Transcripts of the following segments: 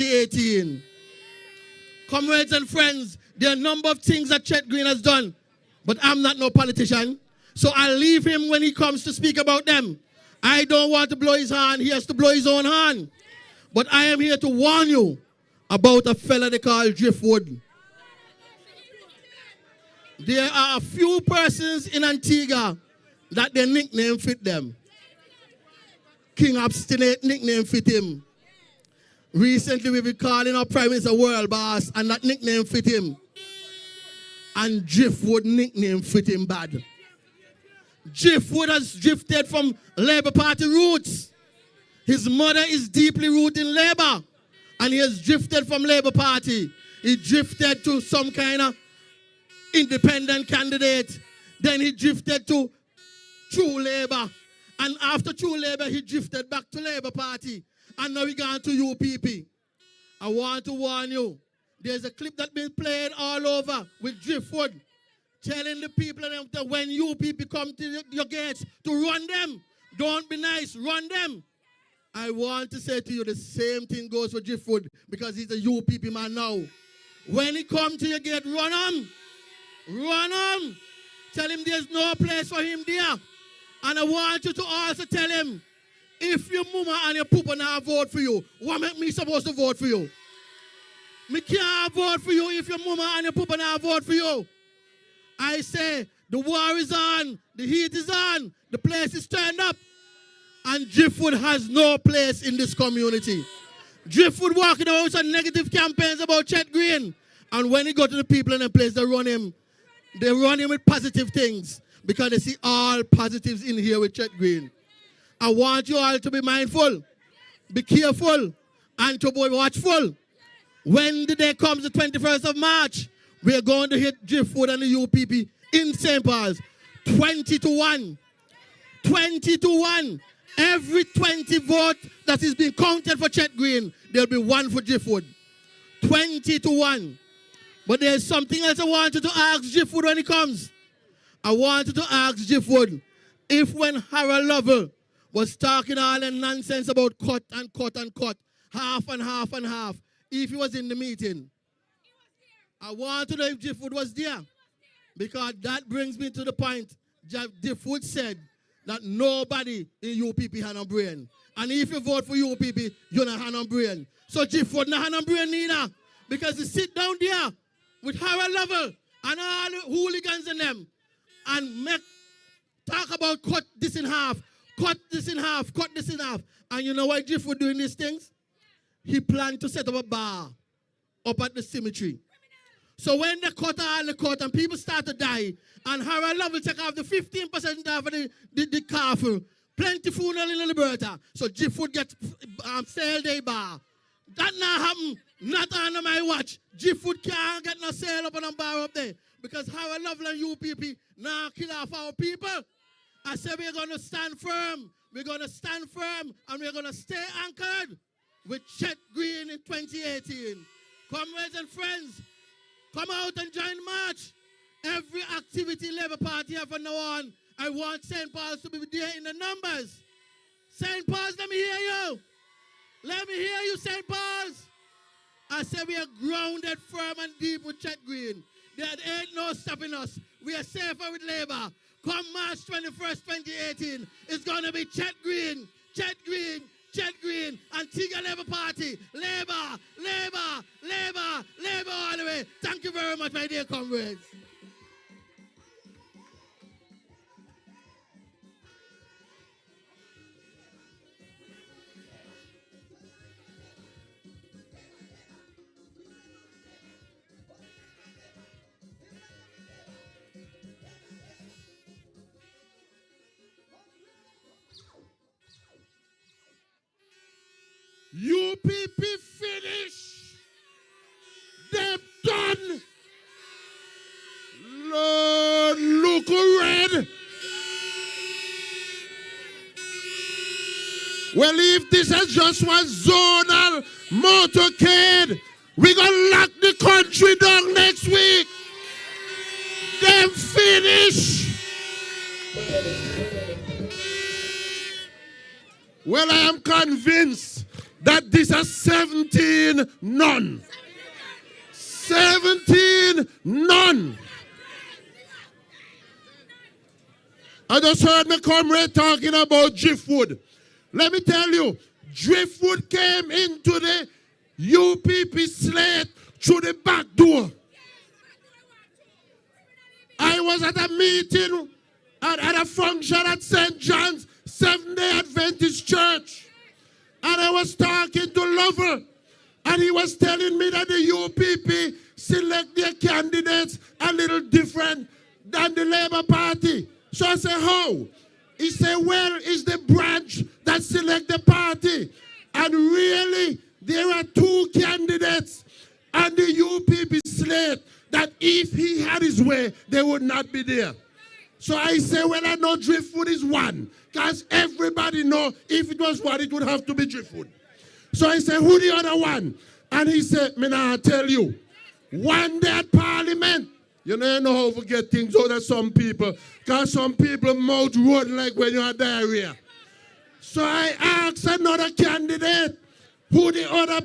2018. Comrades and friends, there are a number of things that Chet Green has done, but I'm not no politician, so I'll leave him when he comes to speak about them. I don't want to blow his horn, he has to blow his own horn. But I am here to warn you about a fella they call Driftwood. There are a few persons in Antigua that their nickname fit them. King Obstinate nickname fit him. Recently we've been calling our Prime Minister World Boss and that nickname fit him. And Driftwood nickname fit him bad. Driftwood has drifted from Labour Party roots. His mother is deeply rooted in Labour. And he has drifted from Labour Party. He drifted to some kind of independent candidate. Then he drifted to True Labour. And after True Labour, he drifted back to Labour Party. And now he gone to UPP. I want to warn you. There's a clip that's been played all over with Driftwood, telling the people that when UPP come to your gates to run them, don't be nice, run them. I want to say to you the same thing goes for Driftwood because he's a UPP man now. When he come to your gate, run him. Run him. Tell him there's no place for him there. And I want you to also tell him, if your mama and your papa not vote for you, what make me supposed to vote for you? Me can't vote for you if your mama and your papa not vote for you. I say, the war is on, the heat is on, the place is turned up, and Driftwood has no place in this community. Driftwood walking about some negative campaigns about Chet Green, and when he go to the people in the place, they run him with positive things, because they see all positives in here with Chet Green. I want you all to be mindful, be careful, and to be watchful. When the day comes, the 21st of March, we are going to hit Driftwood and the UPP in St. Paul's. 20-1. 20-1. Every 20 vote that is being counted for Chet Green, there'll be one for Driftwood. 20-1. But there's something else I want you to ask Driftwood when he comes. I want you to ask Driftwood if when Harold Lovell was talking all the nonsense about cut and cut and cut, half and half and half, if he was in the meeting. I want to know if Driftwood was there. Because that brings me to the point. Driftwood said that nobody in UPP had no brain. And if you vote for UPP, you don't have no brain. So Driftwood not have no brain neither. Because he sit down there with Harold Lovell and all the hooligans in them and talk about cut this in half, cut this in half, cut this in half. And you know why Driftwood doing these things? He planned to set up a bar up at the cemetery. So when they cut all the cut and people start to die, and Harold Lovell take off the 15% off of the coffin, plenty funeral in Alberta, so Driftwood get sale day bar. That not happen, not under my watch. Driftwood can't get no sale up on a bar up there, because Harold Lovell and UPP now kill off our people. I said we're going to stand firm. We're going to stand firm, and we're going to stay anchored with Chet Green in 2018. Comrades and friends, come out and join the march. Every activity Labour Party have from now on, I want St. Paul's to be there in the numbers. St. Paul's, let me hear you. Let me hear you, St. Paul's. I said we are grounded firm and deep with Chet Green. There ain't no stopping us. We are safer with Labour. Come March 21st, 2018, it's going to be Chet Green, Chet Green, Chet Green, Antigua Labour Party, Labour, Labour, Labour, Labour all the way. Thank you very much, my dear comrades. UPP finish. Them done. Lord, look red. Well, if this is just one zonal motorcade, we're going to lock the country down next week. Them finish. Well, I am convinced that this is 17 none. 17 none. I just heard my comrade talking about driftwood. Let me tell you, driftwood came into the UPP slate through the back door. I was at a meeting, at a function at St. John's Seventh-day Adventist Church. And I was talking to Lover. And he was telling me that the UPP select their candidates a little different than the Labour Party. So I said, how? He said, well, it's the branch that select the party. And really, there are two candidates on the UPP slate that if he had his way, they would not be there. So I say, well, I know driftwood is one. Because everybody know if it was one, it would have to be driftwood. So I said, who the other one? And he said, me now tell you. One day at Parliament. You know how to get things out of some people. Because some people mouth run like when you have diarrhea. So I asked another candidate who the other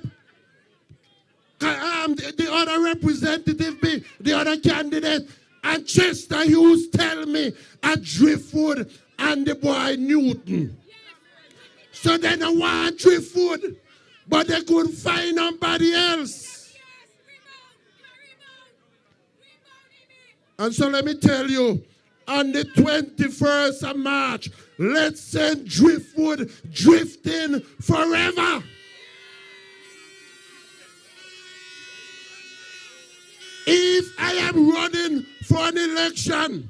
representative be, the other candidate. And Chester Hughes tell me a driftwood and the boy Newton. So they don't want driftwood, but they could find somebody else. And so let me tell you, on the 21st of March, let's send driftwood drifting forever. If I am running for an election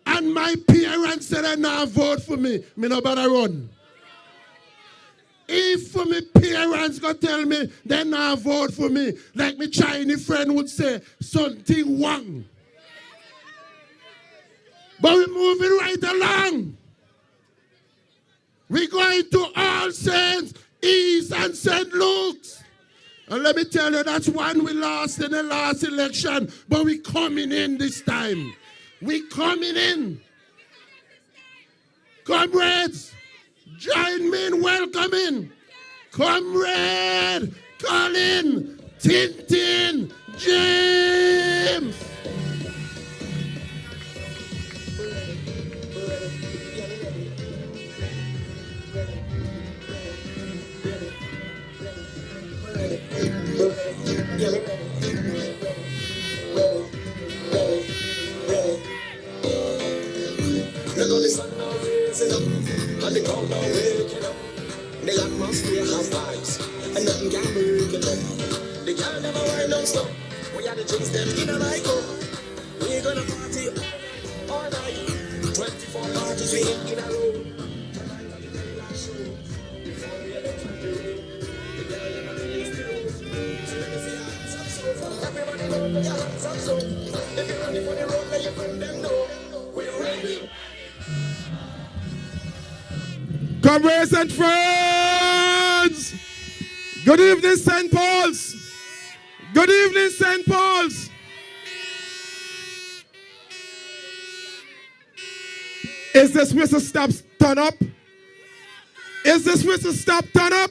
and my parents say they not vote for me no better run. If my parents go tell me they not vote for me, like my Chinese friend would say, something wrong. But we're moving right along. We're going to All Saints, East and St. Luke's. And let me tell you, that's one we lost in the last election. But we're coming in this time. We're coming in. Comrades, join me in welcoming Comrade Colin Tintin James. The sun now raising up, and the crowd now waking up. The atmosphere has vibes, and nothing can break it up. The girl never wind don't stop. We are the drinks them in a night go. We're gonna party all night. 24 parties we hit in a row. Everybody know your hands up so. If you're running for the road, let your friend them know. We're ready. Comrades and friends, good evening, St. Paul's. Good evening, St. Paul's. Is this whistle stop turn up? Is this whistle stop turn up?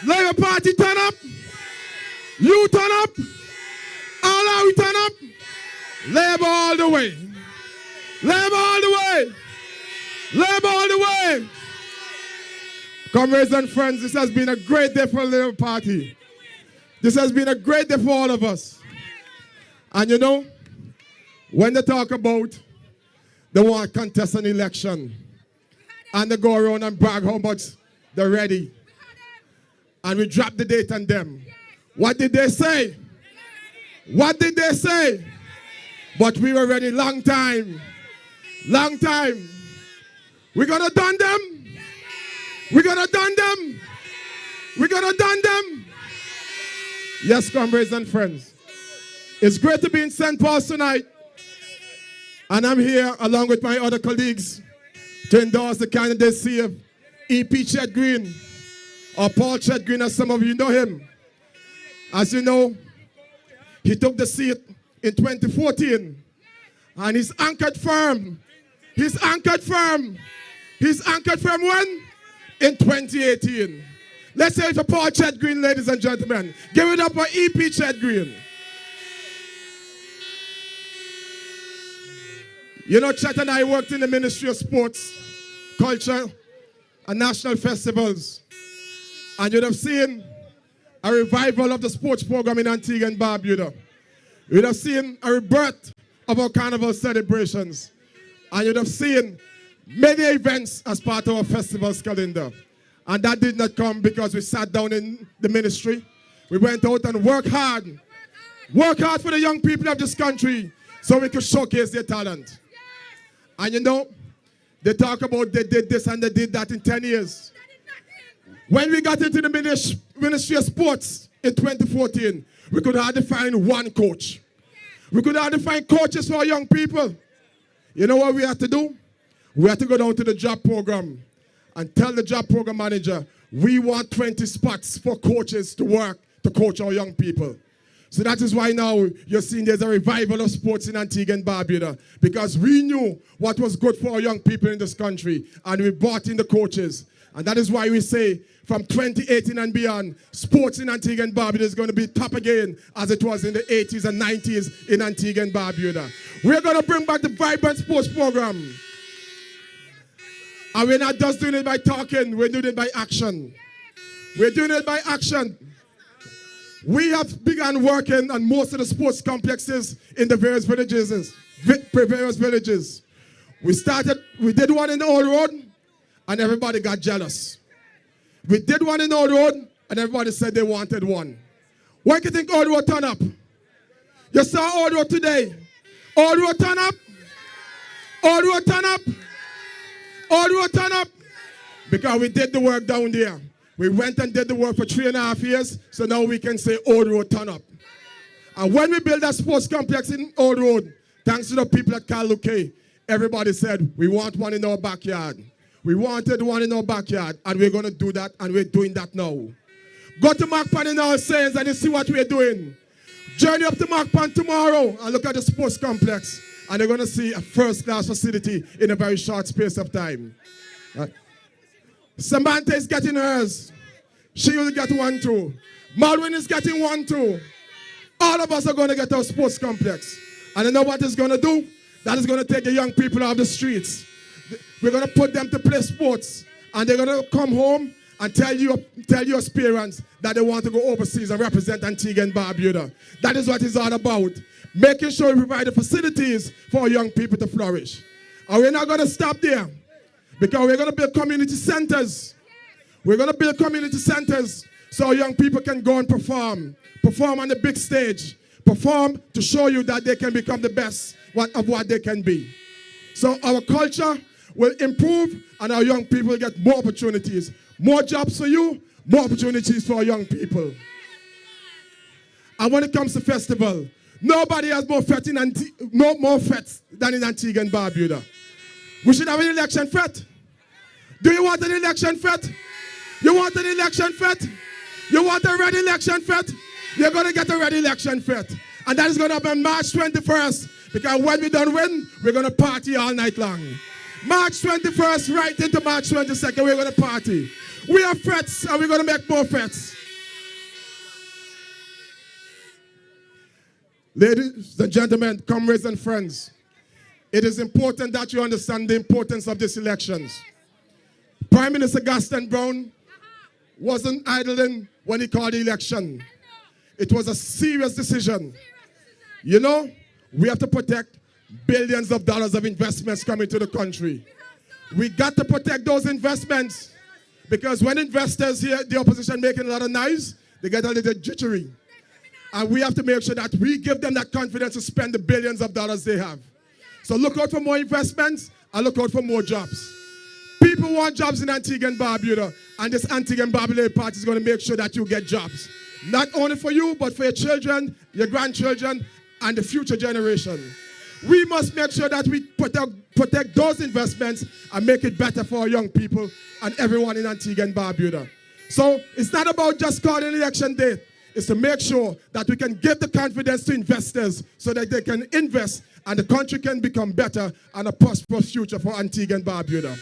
Labour Party turn up? You turn up? All are we turn up? Labour all the way. Labour all the way. Labour all the way. Comrades and friends, this has been a great day for the Labour Party. This has been a great day for all of us. And you know, when they talk about they want to contest an election and they go around and brag how much they're ready, and we drop the date on them, what did they say? What did they say? But we were ready long time. Long time. We're going to done them. We're going to done them. We're going to done them. Yes, comrades and friends. It's great to be in St. Paul's tonight. And I'm here along with my other colleagues to endorse the candidacy of E.P. Chet Green, or Paul Chet Green, as some of you know him. As you know, he took the seat in 2014. And he's anchored firm. He's anchored firm. He's anchored firm when? In 2018. Let's say it for Paul Chet Green, ladies and gentlemen. Give it up for EP Chet Green. You know, Chet and I worked in the Ministry of Sports, Culture, and National Festivals. And you'd have seen a revival of the sports program in Antigua and Barbuda. You'd have seen a rebirth of our carnival celebrations. And you'd have seen many events as part of our festival's calendar. And that did not come because we sat down in the ministry. We went out and worked hard. Work hard for the young people of this country so we could showcase their talent. And you know, they talk about they did this and they did that in 10 years. When we got into the Ministry of Sports in 2014, we could hardly find one coach. We could hardly find coaches for our young people. You know what we had to do? We had to go down to the job program and tell the job program manager, we want 20 spots for coaches to work to coach our young people. So that is why now you're seeing there's a revival of sports in Antigua and Barbuda, because we knew what was good for our young people in this country and we brought in the coaches. And that is why we say from 2018 and beyond, sports in Antigua and Barbuda is going to be top again as it was in the 80s and 90s in Antigua and Barbuda. We're going to bring back the vibrant sports program. And we're not just doing it by talking, we're doing it by action. We're doing it by action. We have begun working on most of the sports complexes in the various villages. We did one in the Old Road, and everybody got jealous. We did one in the Old Road, and everybody said they wanted one. Why do you think Old Road turn up? You saw Old Road today. Old Road turn up. Old Road turn up. Old Road turn up. Because we did the work down there. We went and did the work for 3.5 years, so now we can say Old Road turn up. And when we built that sports complex in Old Road, thanks to the people at Kaluke, everybody said, we want one in our backyard. We wanted one in our backyard, and we're going to do that, and we're doing that now. Go to Markpan in our sayings, and you see what we're doing. Journey up to Markpan tomorrow, and look at the sports complex, and you're going to see a first-class facility in a very short space of time. Samantha is getting hers. She will get one too. Malwin is getting one too. All of us are going to get our sports complex. And you know what it's going to do? That is going to take the young people off the streets. We're going to put them to play sports. And they're going to come home and tell your parents that they want to go overseas and represent Antigua and Barbuda. That is what it's all about. Making sure we provide the facilities for our young people to flourish. And we're not going to stop there. Because we're going to build community centers. We're going to build community centers so our young people can go and perform. Perform on the big stage. Perform to show you that they can become the best of what they can be. So our culture will improve and our young people will get more opportunities. More jobs for you, more opportunities for our young people. And when it comes to festival, nobody has more fete than in Antigua and Barbuda. We should have an election fete. Do you want an election fete? You want an election fete? You want a red election fete? You're going to get a red election fete. And that is going to be March 21st. Because when we don't win, we're going to party all night long. March 21st, right into March 22nd, we're going to party. We have fetes, and we're going to make more fetes. Ladies and gentlemen, comrades and friends, it is important that you understand the importance of these elections. Prime Minister Gaston Brown wasn't idling when he called the election. It was a serious decision. You know, we have to protect billions of dollars of investments coming to the country. We got to protect those investments because when investors hear the opposition making a lot of noise, they get a little jittery. And we have to make sure that we give them that confidence to spend the billions of dollars they have. So look out for more investments and look out for more jobs. People want jobs in Antigua and Barbuda, and this Antigua and Barbuda party is going to make sure that you get jobs. Not only for you, but for your children, your grandchildren, and the future generation. We must make sure that we protect those investments and make it better for our young people and everyone in Antigua and Barbuda. So it's not about just calling an election date. It's to make sure that we can give the confidence to investors so that they can invest and the country can become better and a prosperous future for Antigua and Barbuda.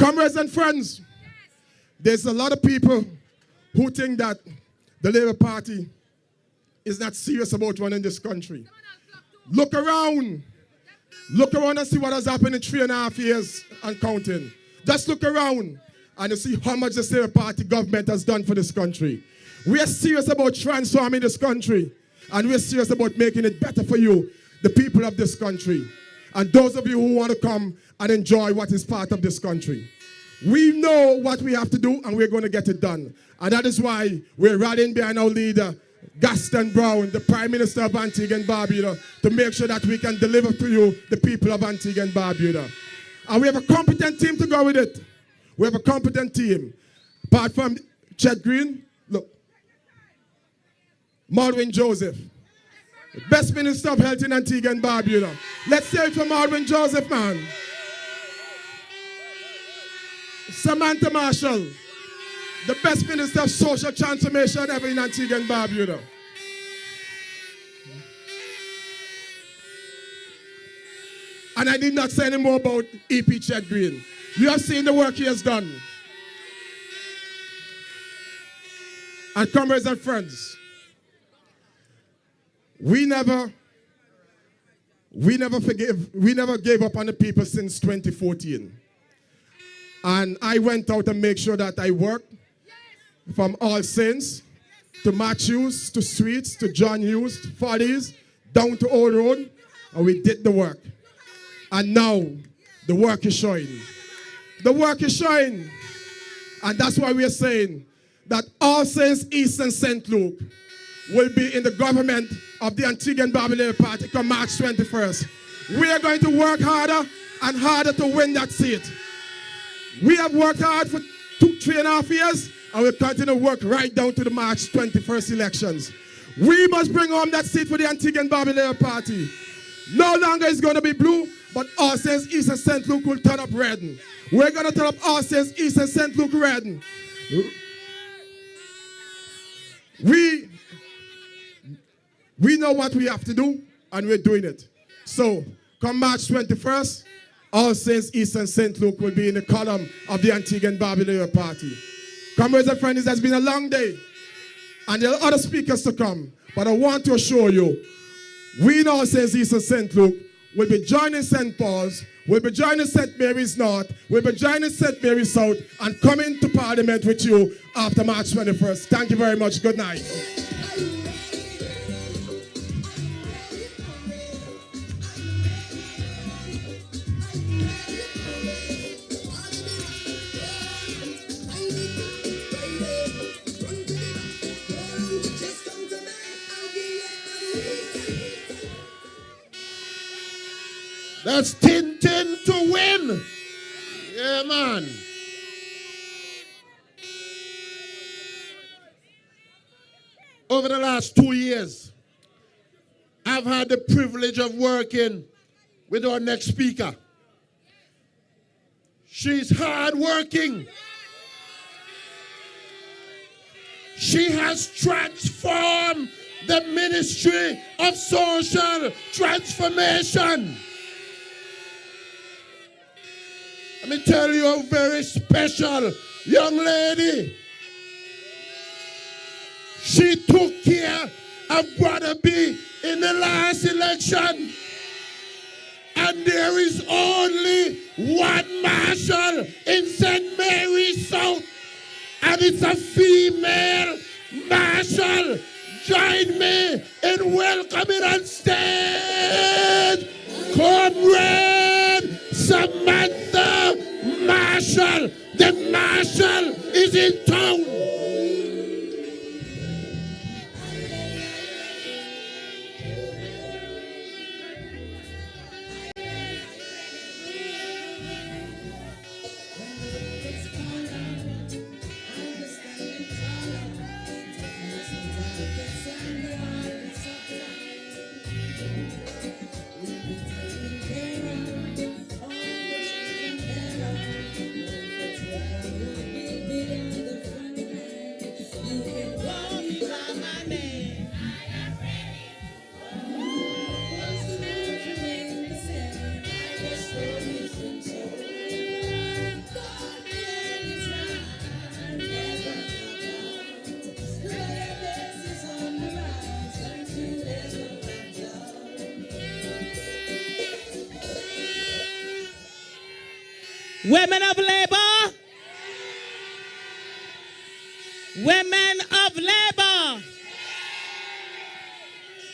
Comrades and friends, there's a lot of people who think that the Labour Party is not serious about running this country. Look around. Look around and see what has happened in 3.5 years and counting. Just look around and you see how much the Labour Party government has done for this country. We are serious about transforming this country, and we are serious about making it better for you, the people of this country, and those of you who want to come and enjoy what is part of this country. We know what we have to do, and we're going to get it done. And that is why we're rallying behind our leader, Gaston Brown, the Prime Minister of Antigua and Barbuda, to make sure that we can deliver to you, the people of Antigua and Barbuda. And we have a competent team to go with it. We have a competent team. Apart from Chet Green, look, Marvin Joseph, the best Minister of Health in Antigua and Barbuda. Let's hear it from Marvin Joseph, man. Samantha Marshall, the best Minister of Social Transformation ever in Antigua and Barbuda. And I did not say any more about EP Chet Green. You have seen the work he has done. And comrades and friends, we never gave up on the people since 2014. And I went out and made sure that I worked from All Saints to Matthews to Sweets to John Hughes to Follies down to Old Road, and we did the work. And now the work is showing. The work is showing. And that's why we are saying that All Saints East and St. Luke will be in the government of the Antigua and Barbuda Party come March 21st. We are going to work harder and harder to win that seat. We have worked hard for 3.5 years, and we'll continue to work right down to the March 21st elections. We must bring home that seat for the Antigua and Barbuda Party. No longer is going to be blue, but All Saints East and St. Luke will turn up red. We're going to turn up All Saints East and St. Luke red. We know what we have to do, and we're doing it. So, come March 21st, All Saints East and St. Luke will be in the column of the Antigua and Barbuda Party. Comrades and friends, it has been a long day, and there are other speakers to come, but I want to assure you, we in All Saints East and St. Luke will be joining St. Paul's, we'll be joining St. Mary's North, we'll be joining St. Mary's South, and coming to Parliament with you after March 21st. Thank you very much. Good night. That's Tintin to win. Yeah, man. Over the last 2 years, I've had the privilege of working with our next speaker. She's hardworking. She has transformed the Ministry of Social Transformation. Let me tell you, a very special young lady. She took care of Brother B in the last election. And there is only one marshal in St. Mary's South. And it's a female marshal. Join me in welcoming on stage Comrade Samantha Marshall. The marshal is in town. Women of labor. Women of labor.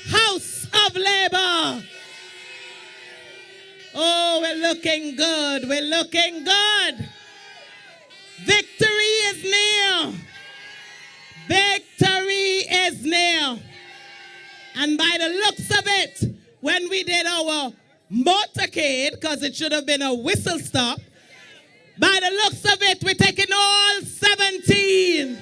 House of labor. Oh, we're looking good. We're looking good. Victory is near. Victory is near. And by the looks of it, when we did our motorcade, because it should have been a whistle stop, by the looks of it, we're taking all 17.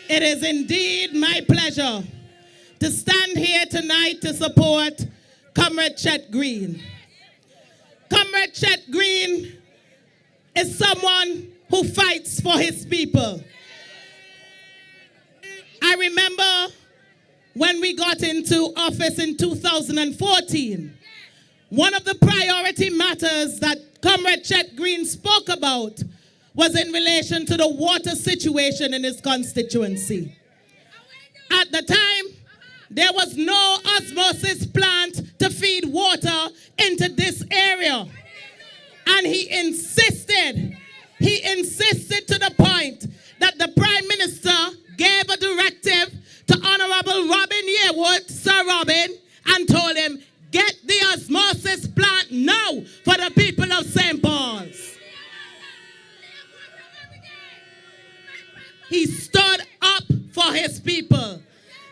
It is indeed my pleasure to stand here tonight to support Comrade Chet Green. Comrade Chet Green is someone who fights for his people. I remember when we got into office in 2014, one of the priority matters that Comrade Chet Green spoke about was in relation to the water situation in his constituency. At the time, there was no osmosis plant to feed water into this area. And he insisted to the point that the Prime Minister gave a directive to Honorable Robin Yearwood, Sir Robin, and told him, get the osmosis plant now for the people of St. Paul's. He stood up for his people.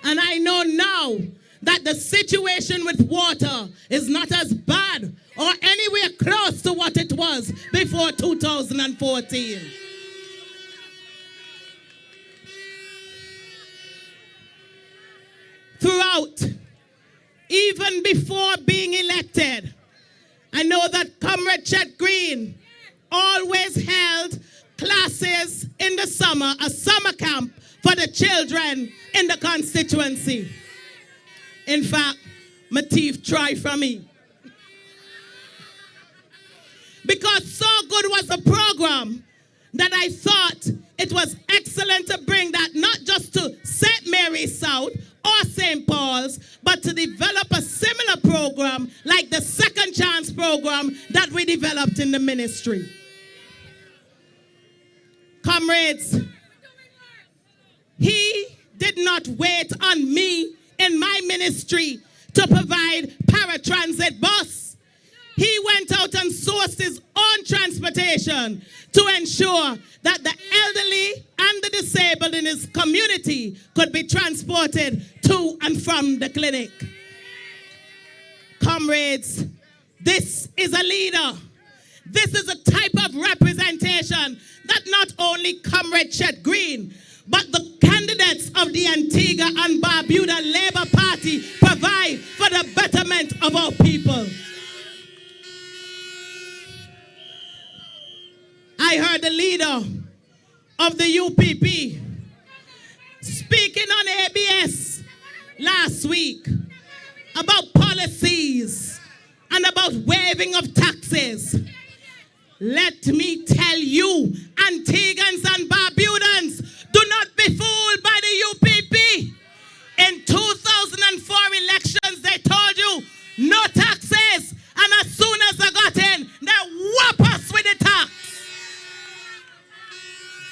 And I know now that the situation with water is not as bad or anywhere close to what it was before 2014. Throughout, even before being elected, I know that Comrade Chet Green always held classes in the summer, a summer camp for the children in the constituency. In fact, my teeth try for me. Because so good was the program that I thought it was excellent to bring that not just to St. Mary's South or St. Paul's, but to develop a similar program like the Second Chance program that we developed in the ministry. Comrades, he did not wait on me in my ministry to provide paratransit bus. He went out and sourced his own transportation to ensure that the elderly and the disabled in his community could be transported to and from the clinic. Comrades, this is a leader. This is a type of representation that not only Comrade Chet Green, but the candidates of the Antigua and Barbuda Labour Party provide for the betterment of our people. I heard the leader of the UPP speaking on ABS last week about policies and about waiving of taxes. Let me tell you, Antiguans and Barbudans, do not be fooled by the UPP. In 2004 elections, they told you no taxes, and as soon as they got in, they whop us with the tax.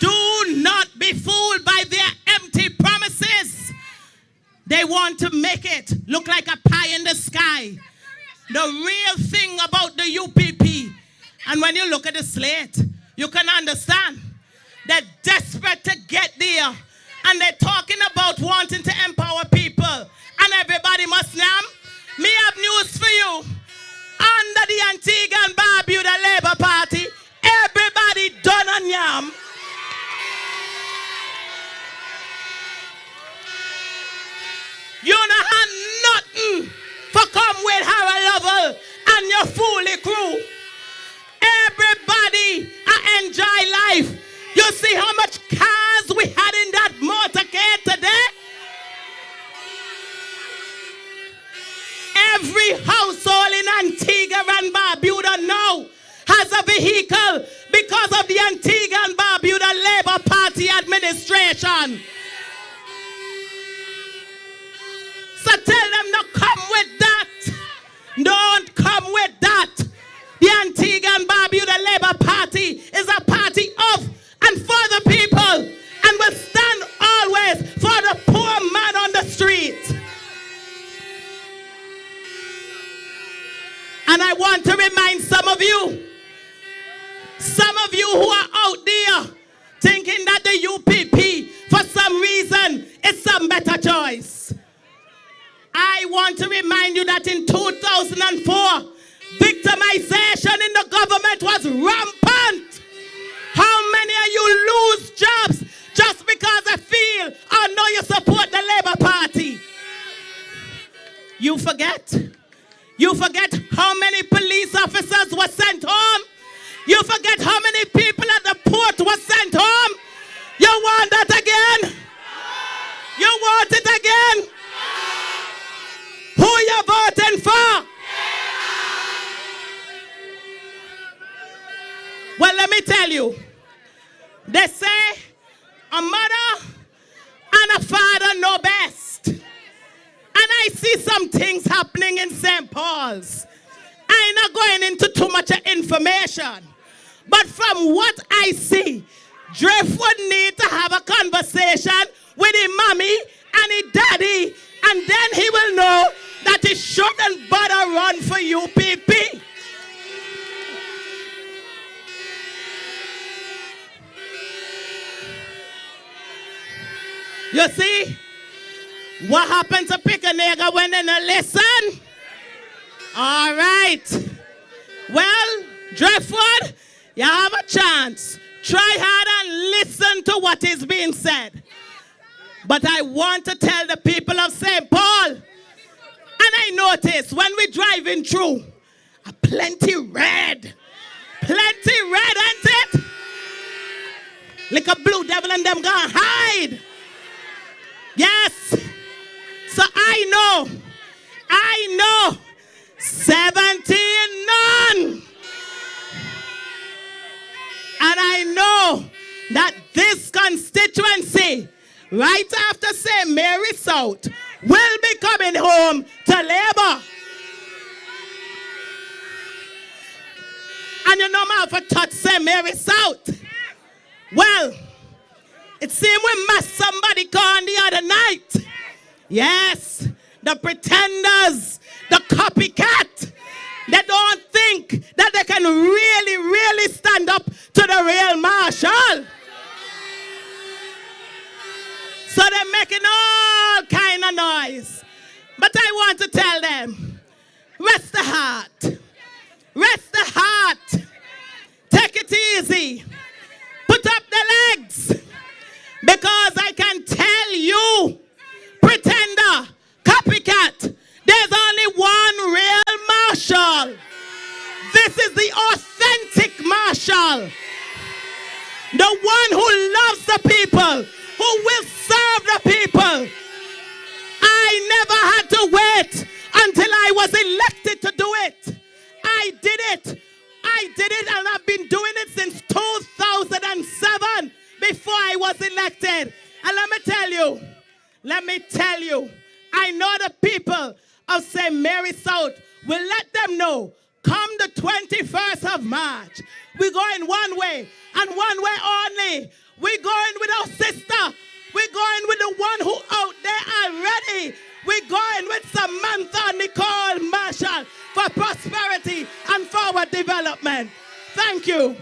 Do not be fooled by their empty promises. They want to make it look like a pie in the sky. The real thing about the UPP, and when you look at the slate, you can understand they're desperate to get there. And they're talking about wanting to empower people. And everybody must know. Me have news for you. Under the Antigua and Barbuda Labour Party, everybody done on yam. You don't have nothing for come with Harry Lovell and your fooly crew. Everybody enjoy life. You see how much cars we had in that motorcade today? Every household in Antigua and Barbuda now has a vehicle because of the Antigua and Barbuda Labour Party administration. So tell them to come with that. said that the Antigua and Barbuda Labour Party is a party of and for the people and will stand always for the poor man on the street. And I want to remind some of you who are out there thinking that the UPP, for some reason, is some better choice. I want to remind you that in 2004, victimization in the government was rampant. How many of you lose jobs just because I feel or know you support the Labour Party? You forget? You forget how many police officers were sent home? You forget how many people at the port were sent home? You want that again? You want it again? Who you voting for? Well, let me tell you. They say a mother and a father know best. And I see some things happening in St. Paul's. I'm not going into too much information. But from what I see, Driftwood need to have a conversation with his mommy and his daddy, and then he will know that he shouldn't bother run for UPP. You see, what happened to pick a nigger when they don't listen? All right. Well, Driftwood, you have a chance. Try hard and listen to what is being said. But I want to tell the people of St. Paul, and I notice when we're driving through, plenty red. Plenty red, ain't it? Like a blue devil and them gonna hide. Yes. So I know, 17 none. And I know that this constituency, right after St. Mary South, will be coming home to Labour. And you know me for touch St. Mary South. Well, it seemed we messed somebody call the other night. Yes, the pretenders, the copycat. They don't think that they can really stand up to the real marshal. So they're making all kind of noise. But I want to tell them, rest the heart. Rest the heart. Take it easy. Put up the legs. Because I can tell you, pretender, copycat, there's only one real marshal. This is the authentic marshal. The one who loves the people, who will serve the people. I never had to wait until I was elected to do it. I did it. I did it, and I've been doing it since 2007 before I was elected. And let me tell you, I know the people of St. Mary South will let them know, come the 21st of March, we're going one way and one way only. We're going with our sister. We're going with the one who out there already. We're going with Samantha Nicole Marshall for prosperity and forward development. Thank you.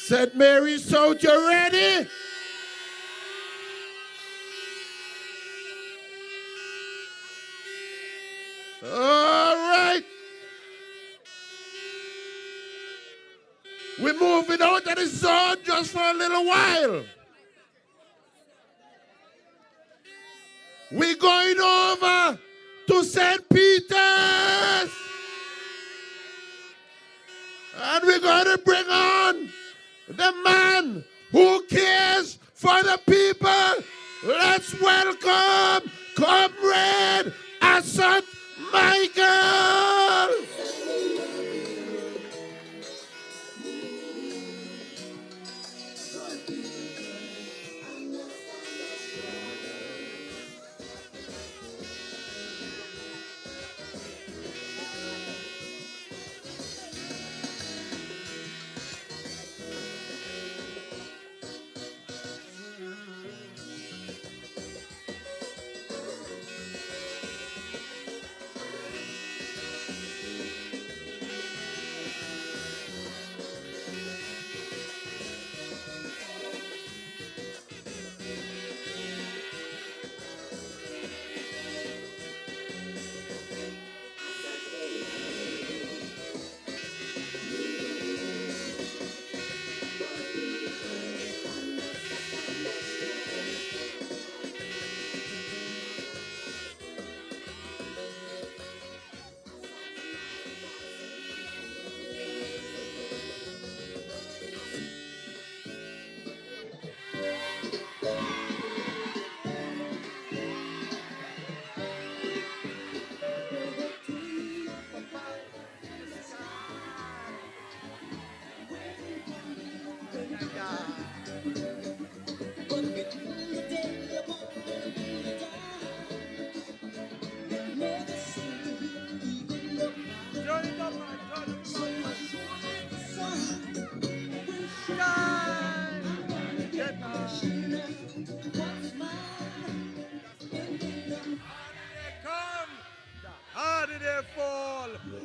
St. Mary South, you ready? Oh! We're moving out of the zone just for a little while. We're going over to St. Peter's. And we're going to bring on the man who cares for the people. Let's welcome Comrade Asad Michael.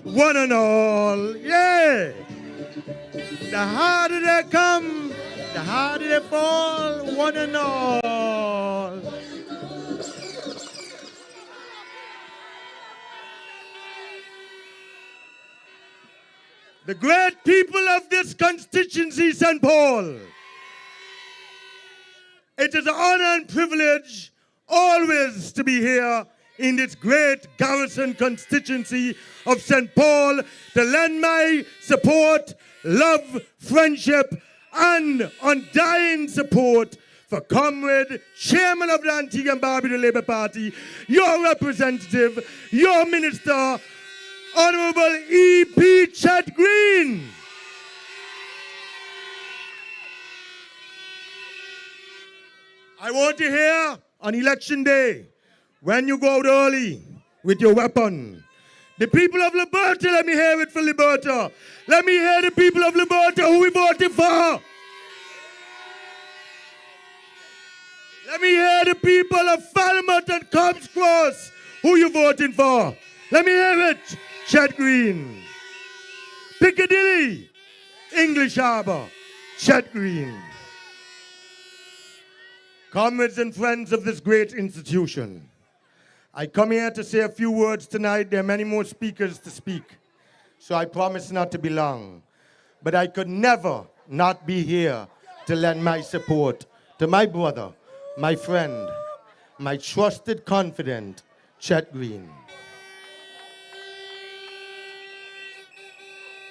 One and all, yeah. The harder they come, the harder they fall, one and all. The great people of this constituency, St. Paul. It is an honor and privilege always to be here in this great garrison constituency of St. Paul to lend my support, love, friendship, and undying support for Comrade, Chairman of the Antigua and Barbuda Labour Party, your representative, your minister, Honorable E.P. Chet Green. I want to hear on election day, when you go out early with your weapon, the people of Liberta, let me hear it for Liberta. Let me hear the people of Liberta who we voted for. Let me hear the people of Falmouth and Cobbs Cross who you voting for. Let me hear it, Chet Green. Piccadilly, English Harbour, Chet Green. Comrades and friends of this great institution, I come here to say a few words tonight. There are many more speakers to speak, so I promise not to be long. But I could never not be here to lend my support to my brother, my friend, my trusted confidant, Chet Green.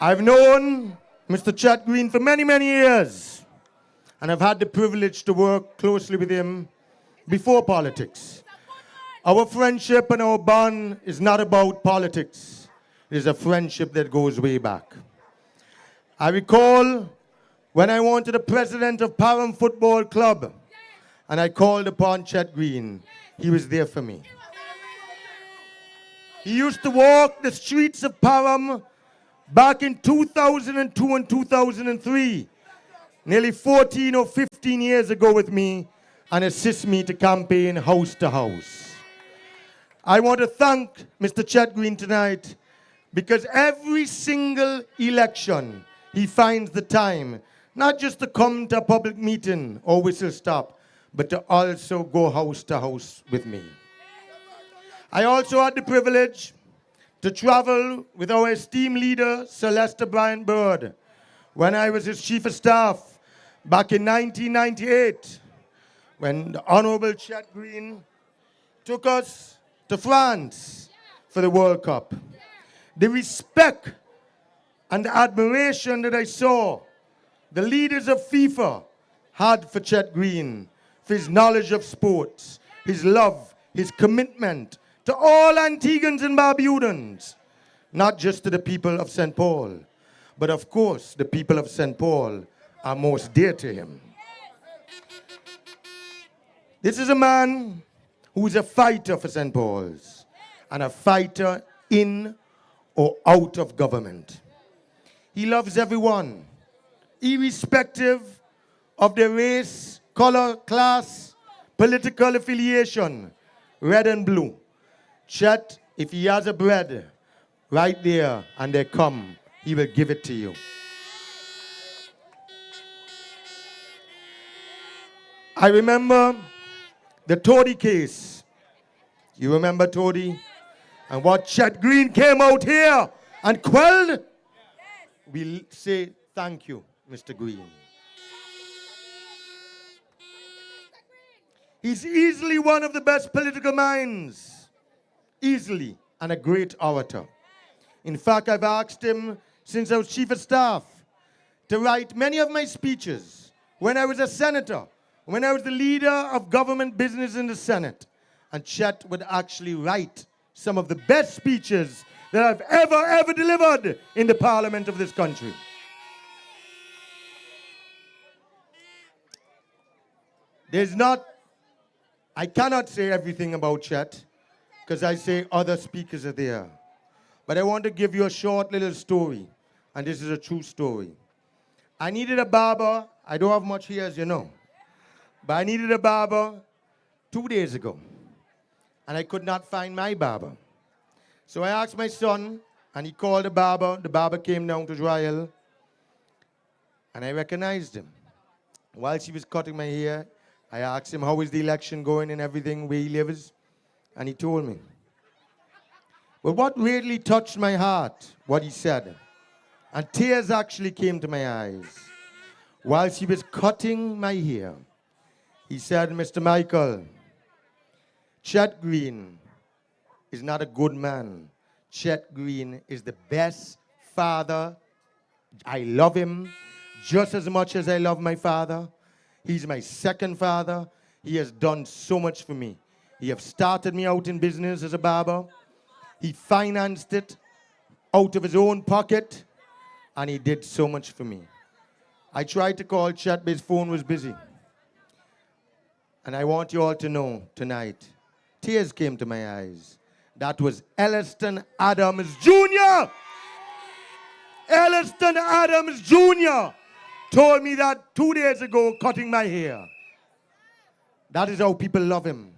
I've known Mr. Chet Green for many, many years, and I've had the privilege to work closely with him before politics. Our friendship and our bond is not about politics. It is a friendship that goes way back. I recall when I wanted the president of Parham Football Club, and I called upon Chet Green. He was there for me. He used to walk the streets of Parham back in 2002 and 2003, nearly 14 or 15 years ago with me, and assist me to campaign house to house. I want to thank Mr. Chet Green tonight because every single election he finds the time not just to come to a public meeting or whistle stop, but to also go house to house with me. I also had the privilege to travel with our esteemed leader, Celeste Bryant Bird, when I was his chief of staff back in 1998, when the Honorable Chet Green took us to France for the World Cup. The respect and the admiration that I saw the leaders of FIFA had for Chet Green, for his knowledge of sports, his love, his commitment to all Antiguans and Barbudans, not just to the people of St. Paul, but of course the people of St. Paul are most dear to him. This is a man who's a fighter for St. Paul's and a fighter in or out of government. He loves everyone, irrespective of their race, color, class, political affiliation, red and blue. Chet, if he has a bread right there and they come, he will give it to you. I remember the Tory case. You remember Tory? And what Chet Green came out here and quelled? We'll say thank you, Mr. Green. He's easily one of the best political minds. Easily. And a great orator. In fact, I've asked him since I was chief of staff to write many of my speeches when I was a senator, when I was the leader of government business in the Senate. And Chet would actually write some of the best speeches that I've ever delivered in the parliament of this country. I cannot say everything about Chet because I say other speakers are there. But I want to give you a short little story, and this is a true story. I needed a barber. I don't have much here, as you know. But I needed a barber 2 days ago, and I could not find my barber. So I asked my son, and he called the barber. The barber came down to Royal, and I recognized him. While she was cutting my hair, I asked him, how is the election going and everything, where he lives? And he told me. But what really touched my heart, what he said, and tears actually came to my eyes, while she was cutting my hair, he said, Mr. Michael, Chet Green is not a good man. Chet Green is the best father. I love him just as much as I love my father. He's my second father. He has done so much for me. He has started me out in business as a barber. He financed it out of his own pocket, and he did so much for me. I tried to call Chet, but his phone was busy. And I want you all to know tonight, tears came to my eyes. That was Elliston Adams Jr. Elliston Adams Jr. told me that 2 days ago, cutting my hair. That is how people love him.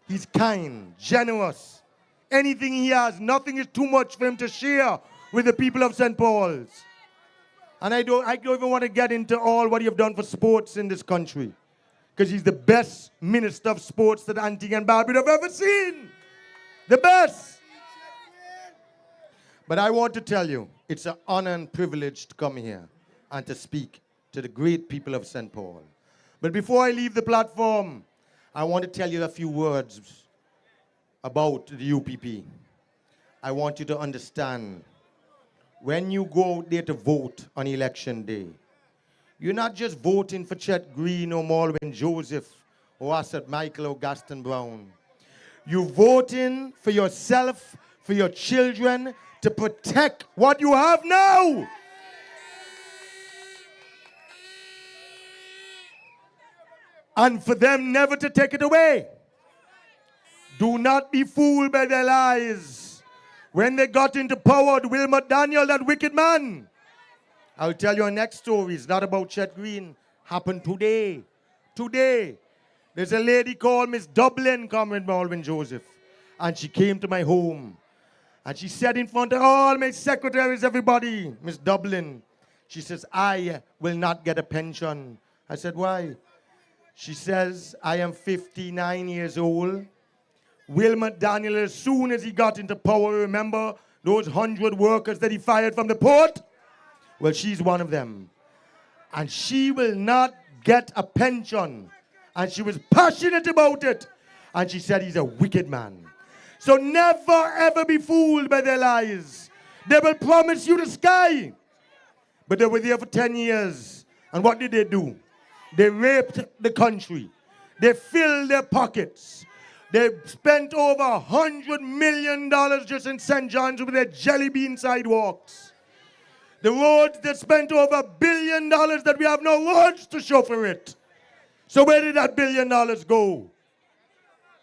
He's kind, generous. Anything he has, nothing is too much for him to share with the people of St. Paul's. And I don't even want to get into all what you've done for sports in this country, because he's the best minister of sports that Antigua and Barbuda have ever seen. The best. But I want to tell you, it's an honor and privilege to come here and to speak to the great people of St. Paul. But before I leave the platform, I want to tell you a few words about the UPP. I want you to understand, when you go out there to vote on election day, you're not just voting for Chet Green or Malwin Joseph or Asset Michael or Gaston Brown. You're voting for yourself, for your children, to protect what you have now. And for them never to take it away. Do not be fooled by their lies. When they got into power, Wilmot Daniel, that wicked man. I'll tell you our next story. It's not about Chet Green. Happened today. Today. There's a lady called Miss Dublin coming, Malvin Joseph. And she came to my home. And she said in front of all my secretaries, everybody, Miss Dublin, she says, I will not get a pension. I said, why? She says, I am 59 years old. Wilmot Daniel, as soon as he got into power, remember those 100 workers that he fired from the port? Well, she's one of them. And she will not get a pension. And she was passionate about it. And she said he's a wicked man. So never ever be fooled by their lies. They will promise you the sky. But they were there for 10 years. And what did they do? They raped the country. They filled their pockets. They spent over $100 million just in St. John's with their jelly bean sidewalks. The roads, they spent over $1 billion that we have no roads to show for it. So where did that $1 billion go?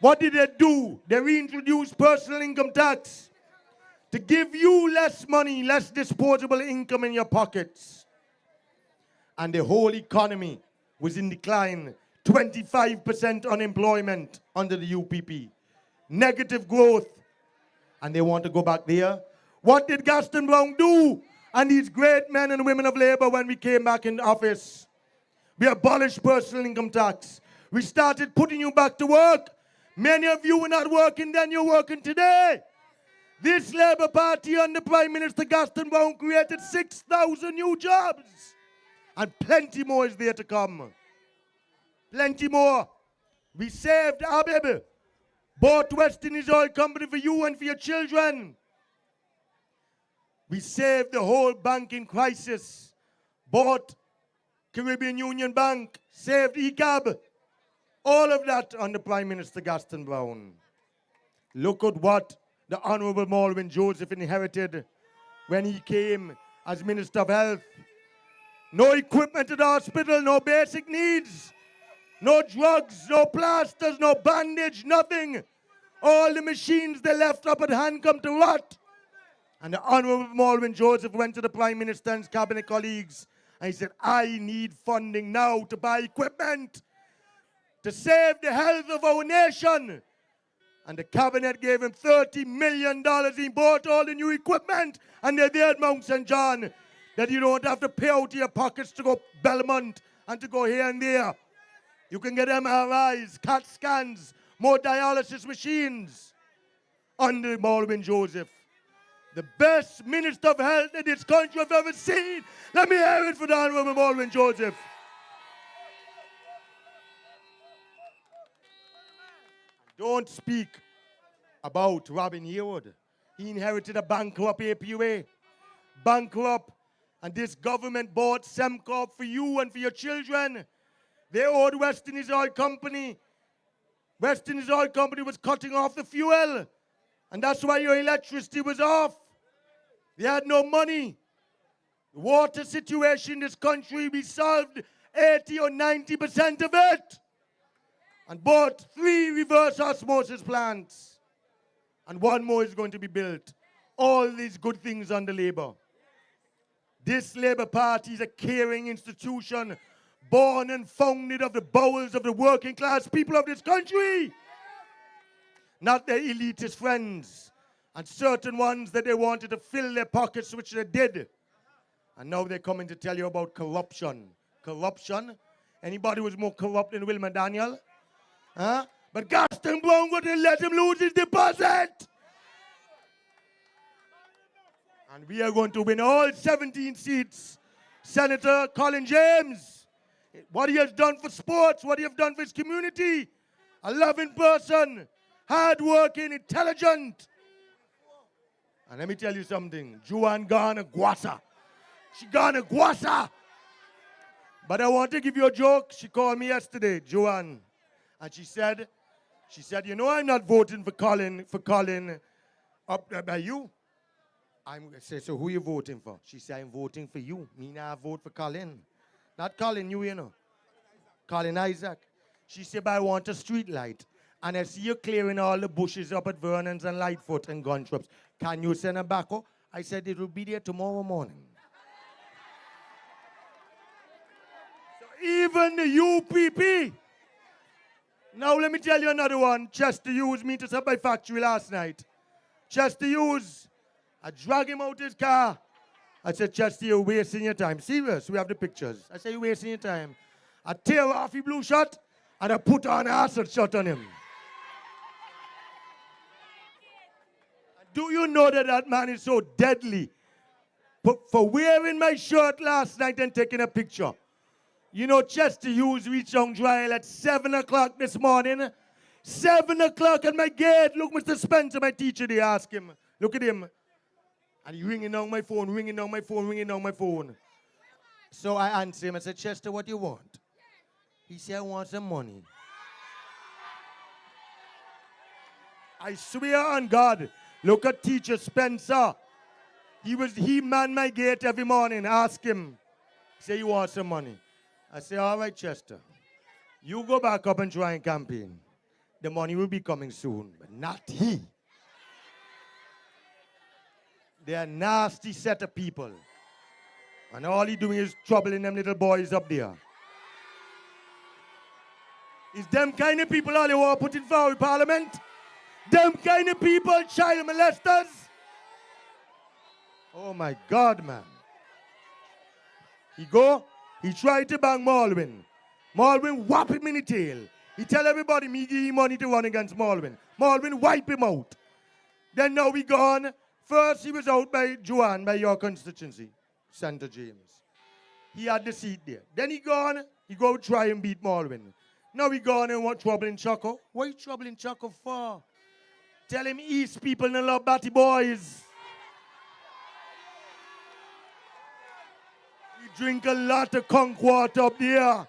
What did they do? They reintroduced personal income tax to give you less money, less disposable income in your pockets. And the whole economy was in decline. 25% unemployment under the UPP. Negative growth. And they want to go back there. What did Gaston Brown do? And these great men and women of labor when we came back in office? We abolished personal income tax. We started putting you back to work. Many of you were not working then, you're working today. This Labour Party under Prime Minister Gaston Brown created 6,000 new jobs. And plenty more is there to come. Plenty more. We saved ABLP, bought West Indies Oil Company for you and for your children. We saved the whole banking crisis, bought Caribbean Union Bank, saved ECAB. All of that under Prime Minister Gaston Brown. Look at what the Honourable Malwin Joseph inherited when he came as Minister of Health. No equipment at the hospital, no basic needs. No drugs, no plasters, no bandage, nothing. All the machines they left up at hand come to rot. And the Honourable Malwin Joseph went to the Prime Minister and his cabinet colleagues and he said, I need funding now to buy equipment to save the health of our nation. And the cabinet gave him $30 million. He bought all the new equipment and they're there at Mount St. John that you don't have to pay out of your pockets to go Belmont and to go here and there. You can get MRIs, CAT scans, more dialysis machines under Malwin Joseph. The best Minister of Health in this country I've ever seen. Let me hear it for the Honourable Malwin Joseph. Don't speak about Robin Yearwood. He inherited a bankrupt APUA. Bankrupt. And this government bought Semcorp for you and for your children. They owed West Indies Oil Company. West Indies Oil Company was cutting off the fuel. And that's why your electricity was off. They had no money. The water situation in this country, we solved 80 or 90% of it. And bought 3 reverse osmosis plants. And 1 more is going to be built. All these good things under Labour. This Labour Party is a caring institution born and founded of the bowels of the working class people of this country. Not their elitist friends and certain ones that they wanted to fill their pockets, which they did. And now they're coming to tell you about corruption. Corruption? Anybody was more corrupt than Wilmer Daniel? Huh? But Gaston Brown wouldn't let him lose his deposit. And we are going to win all 17 seats. Senator Colin James, what he has done for sports, what he has done for his community. A loving person, hard-working, intelligent. And let me tell you something. Juan Garner Guasa. She Garner Guasa. But I want to give you a joke. She called me yesterday, Joanne. And she said, you know I'm not voting for Colin up by you. I said, so who you voting for? She said, I'm voting for you. Me now vote for Colin. Not Colin, you know. Colin Isaac. She said, but I want a street light. And I see you clearing all the bushes up at Vernon's and Lightfoot and Guntrops. Can you send a backhoe? I said, it will be there tomorrow morning. So even the UPP. Now let me tell you another one. Chester Hughes meet us up by factory last night. Chester Hughes. I drag him out his car. I said, Chester, you're wasting your time. Serious, we have the pictures. I said, you're wasting your time. I tear off his blue shirt and I put on an acid shot on him. Do you know that that man is so deadly? for wearing my shirt last night and taking a picture. You know, Chester Hughes reached on trial at 7 o'clock this morning. 7 o'clock at my gate. Look, Mr. Spencer, my teacher, they ask him. Look at him. And he ringing on my phone, ringing on my phone, ringing on my phone. So I answered him. I said, Chester, what do you want? He said, I want some money. I swear on God, look at teacher Spencer. He manned my gate every morning. Ask him. Say, you want some money? I say, all right, Chester. You go back up and try and campaign. The money will be coming soon, but not he. They're a nasty set of people. And all he doing is troubling them little boys up there. It's them kind of people all they want to put in forward parliament. Them kind of people, child molesters. Oh my God, man. He tried to bang Malwin. Malwin whop him in the tail. He tell everybody me give him money to run against Malwin. Malwin wipe him out. Then now we gone. First he was out by Joanne, by your constituency, St. James. He had the seat there. Then he gone, he go try and beat Malwin. Now we gone and want trouble in Choco. What you trouble in Choco for? Tell him East people don't love batty boys. We drink a lot of conch water up there.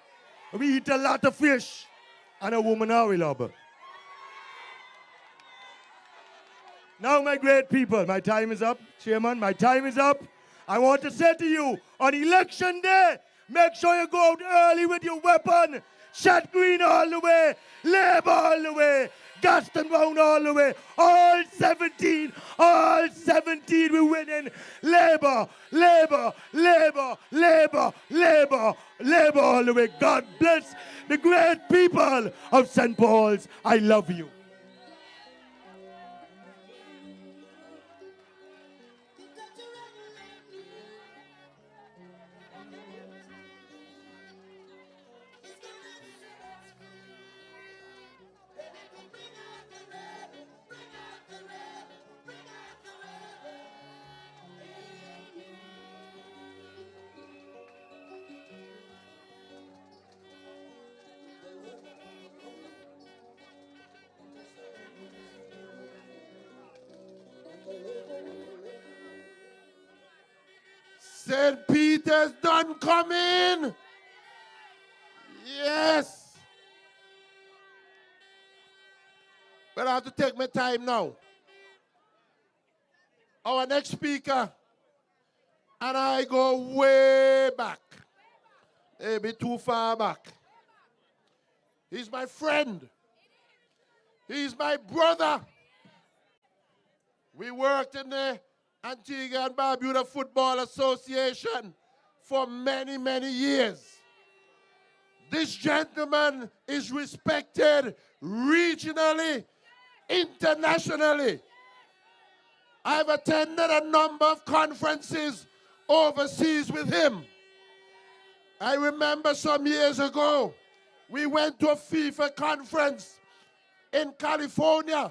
We eat a lot of fish. And a woman how we love her. Now, my great people, my time is up. Chairman, my time is up. I want to say to you, on election day, make sure you go out early with your weapon. Chet Green all the way, Labour all the way, Gaston Brown all the way. All 17, we're winning. Labour, Labour, Labour, Labour, Labour, Labour all the way. God bless the great people of St. Paul's. I love you. St. Peter's done coming. Yes. But I have to take my time now. Our next speaker and I go way back. Maybe too far back. He's my friend. He's my brother. We worked in the Antigua and Barbuda Football Association for many, many years. This gentleman is respected regionally, internationally. I've attended a number of conferences overseas with him. I remember some years ago, we went to a FIFA conference in California.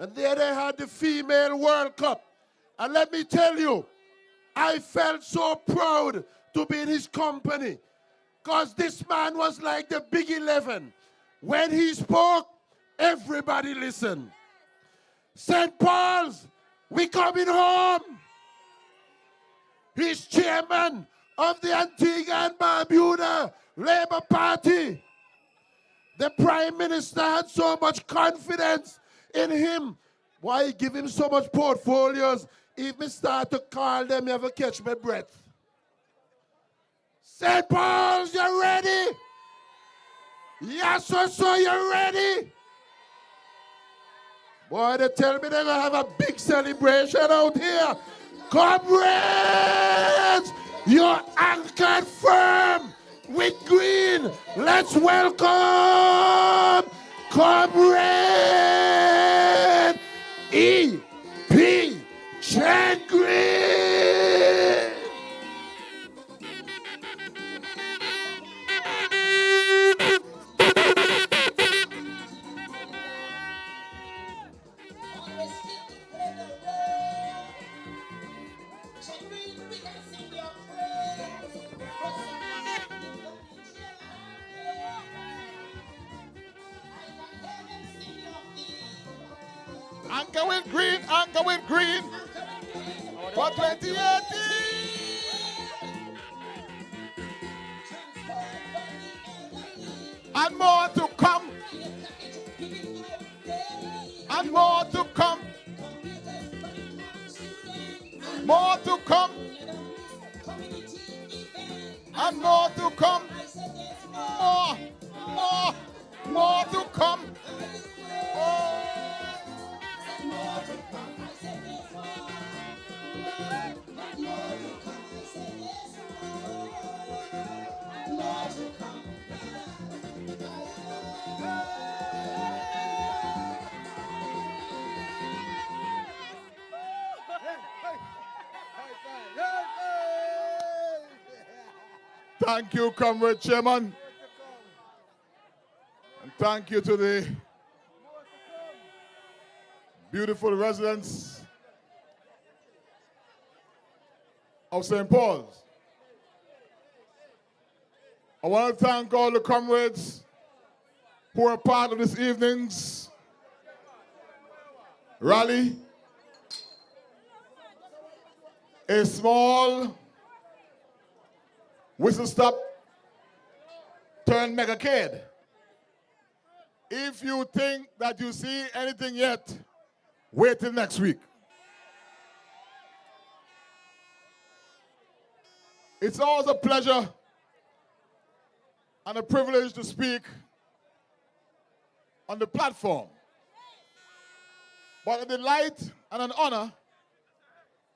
And there they had the Female World Cup. And let me tell you, I felt so proud to be in his company. Because this man was like the Big 11. When he spoke, everybody listened. St. Paul's, we coming home. He's chairman of the Antigua and Barbuda Labour Party. The Prime Minister had so much confidence in him. Why give him so much portfolios? If me start to call them, you ever catch my breath. St. Paul's, you ready? Yes, so you ready? Boy, they tell me they're going to have a big celebration out here. Comrades, you're anchored firm with green. Let's welcome Comrade E.P. Chet Green. Anchor with green, anchor with green. For 2018. And more to come. And more to come. More to come. And more to come. More to come. Oh. Thank you, Comrade Chairman. And thank you to the beautiful residents of St. Paul's. I want to thank all the comrades who are part of this evening's rally. A small whistle stop turn megacade. If you think that you see anything yet, wait till next week. It's always a pleasure and a privilege to speak on the platform, but a delight and an honor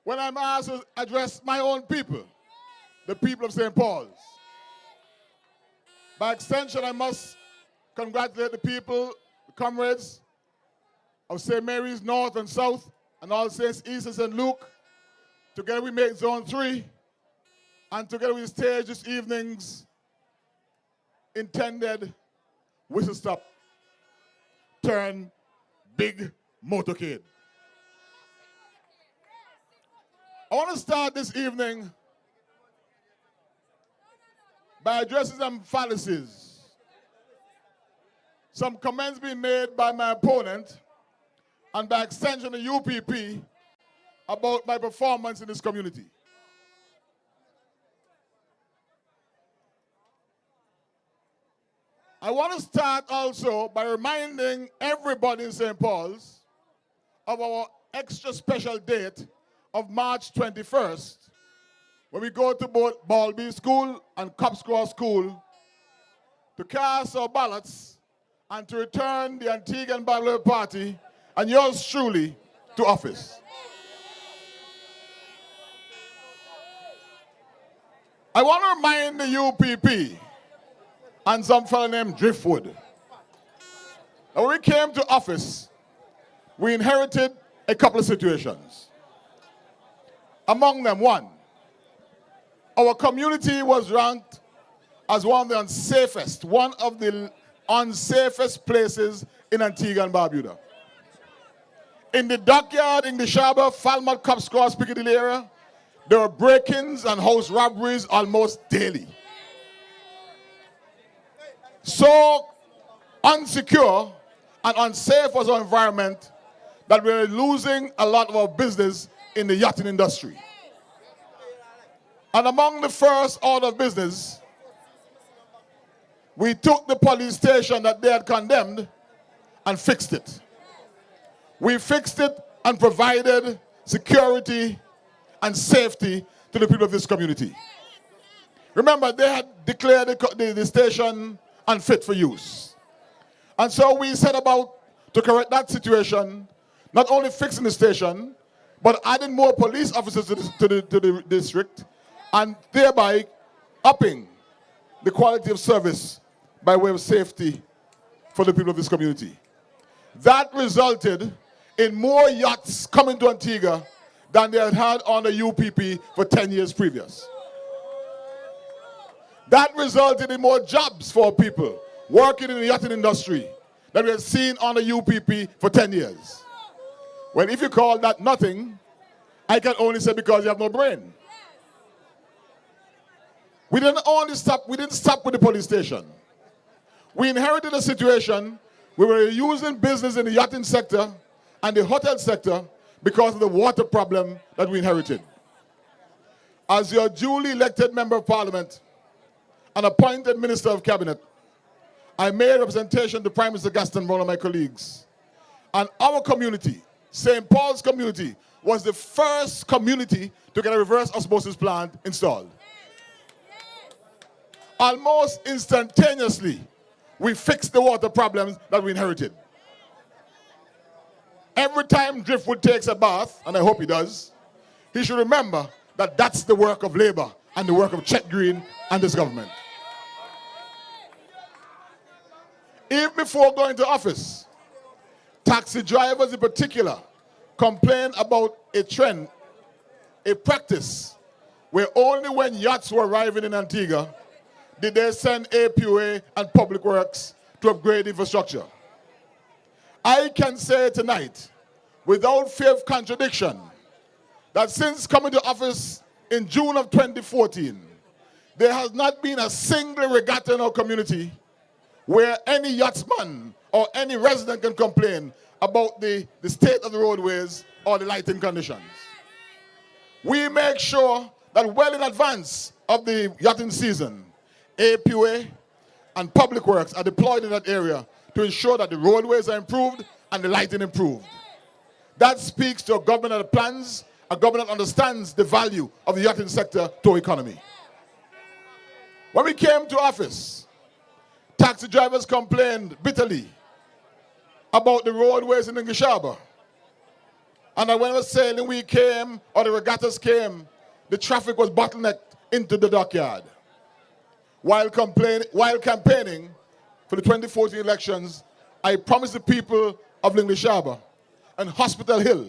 when I'm asked to address my own people, the people of St. Paul's. By extension, I must congratulate the people, the comrades of St. Mary's North and South, and All Saints East and St. Luke. Together we make Zone 3, and together we stage this evening's intended whistle stop turn big motorcade. I want to start this evening by addressing some fallacies, some comments being made by my opponent, and by extension the UPP, about my performance in this community. I want to start also by reminding everybody in St. Paul's of our extra special date of March 21st, when we go to both Balby School and Cops Cross School to cast our ballots and to return the Antigua and Barbados Party and yours truly to office. I want to remind the UPP and some fellow named Driftwood that when we came to office, we inherited a couple of situations. Among them, one, our community was ranked as one of the unsafest places in Antigua and Barbuda. In the dockyard, English Harbour, Falmouth, Cops Cross, Piccadilly area, there were break-ins and house robberies almost daily. So unsecure and unsafe was our environment that we were losing a lot of our business in the yachting industry. And among the first order of business, we took the police station that they had condemned and fixed it. We fixed it and provided security and safety to the people of this community. Remember, they had declared the station unfit for use. And so we set about to correct that situation, not only fixing the station, but adding more police officers to the district, and thereby upping the quality of service by way of safety for the people of this community. That resulted in more yachts coming to Antigua than they had had on the UPP for 10 years previous. That resulted in more jobs for people working in the yachting industry that we had seen on the UPP for 10 years. Well, if you call that nothing, I can only say because you have no brain. We didn't stop with the police station. We inherited a situation where we were using business in the yachting sector and the hotel sector because of the water problem that we inherited. As your duly elected member of parliament and appointed minister of cabinet, I made a representation to Prime Minister Gaston, one of my colleagues. And our community, St. Paul's community, was the first community to get a reverse osmosis plant installed. Almost instantaneously, we fixed the water problems that we inherited. Every time Driftwood takes a bath, and I hope he does, he should remember that that's the work of Labour and the work of Chet Green and this government. Even before going to office, taxi drivers in particular complained about a trend, a practice, where only when yachts were arriving in Antigua did they send APUA and Public Works to upgrade infrastructure. I can say tonight, without fear of contradiction, that since coming to office in June of 2014, there has not been a single regatta in our community where any yachtsman or any resident can complain about the state of the roadways or the lighting conditions. We make sure that well in advance of the yachting season, APUA and Public Works are deployed in that area to ensure that the roadways are improved and the lighting improved. That speaks to a government that plans, a government that understands the value of the yachting sector to our economy. When we came to office, taxi drivers complained bitterly about the roadways in English Harbour. And that when the sailing week came, or the regattas came, the traffic was bottlenecked into the dockyard. While campaigning for the 2014 elections, I promised the people of English Harbour and Hospital Hill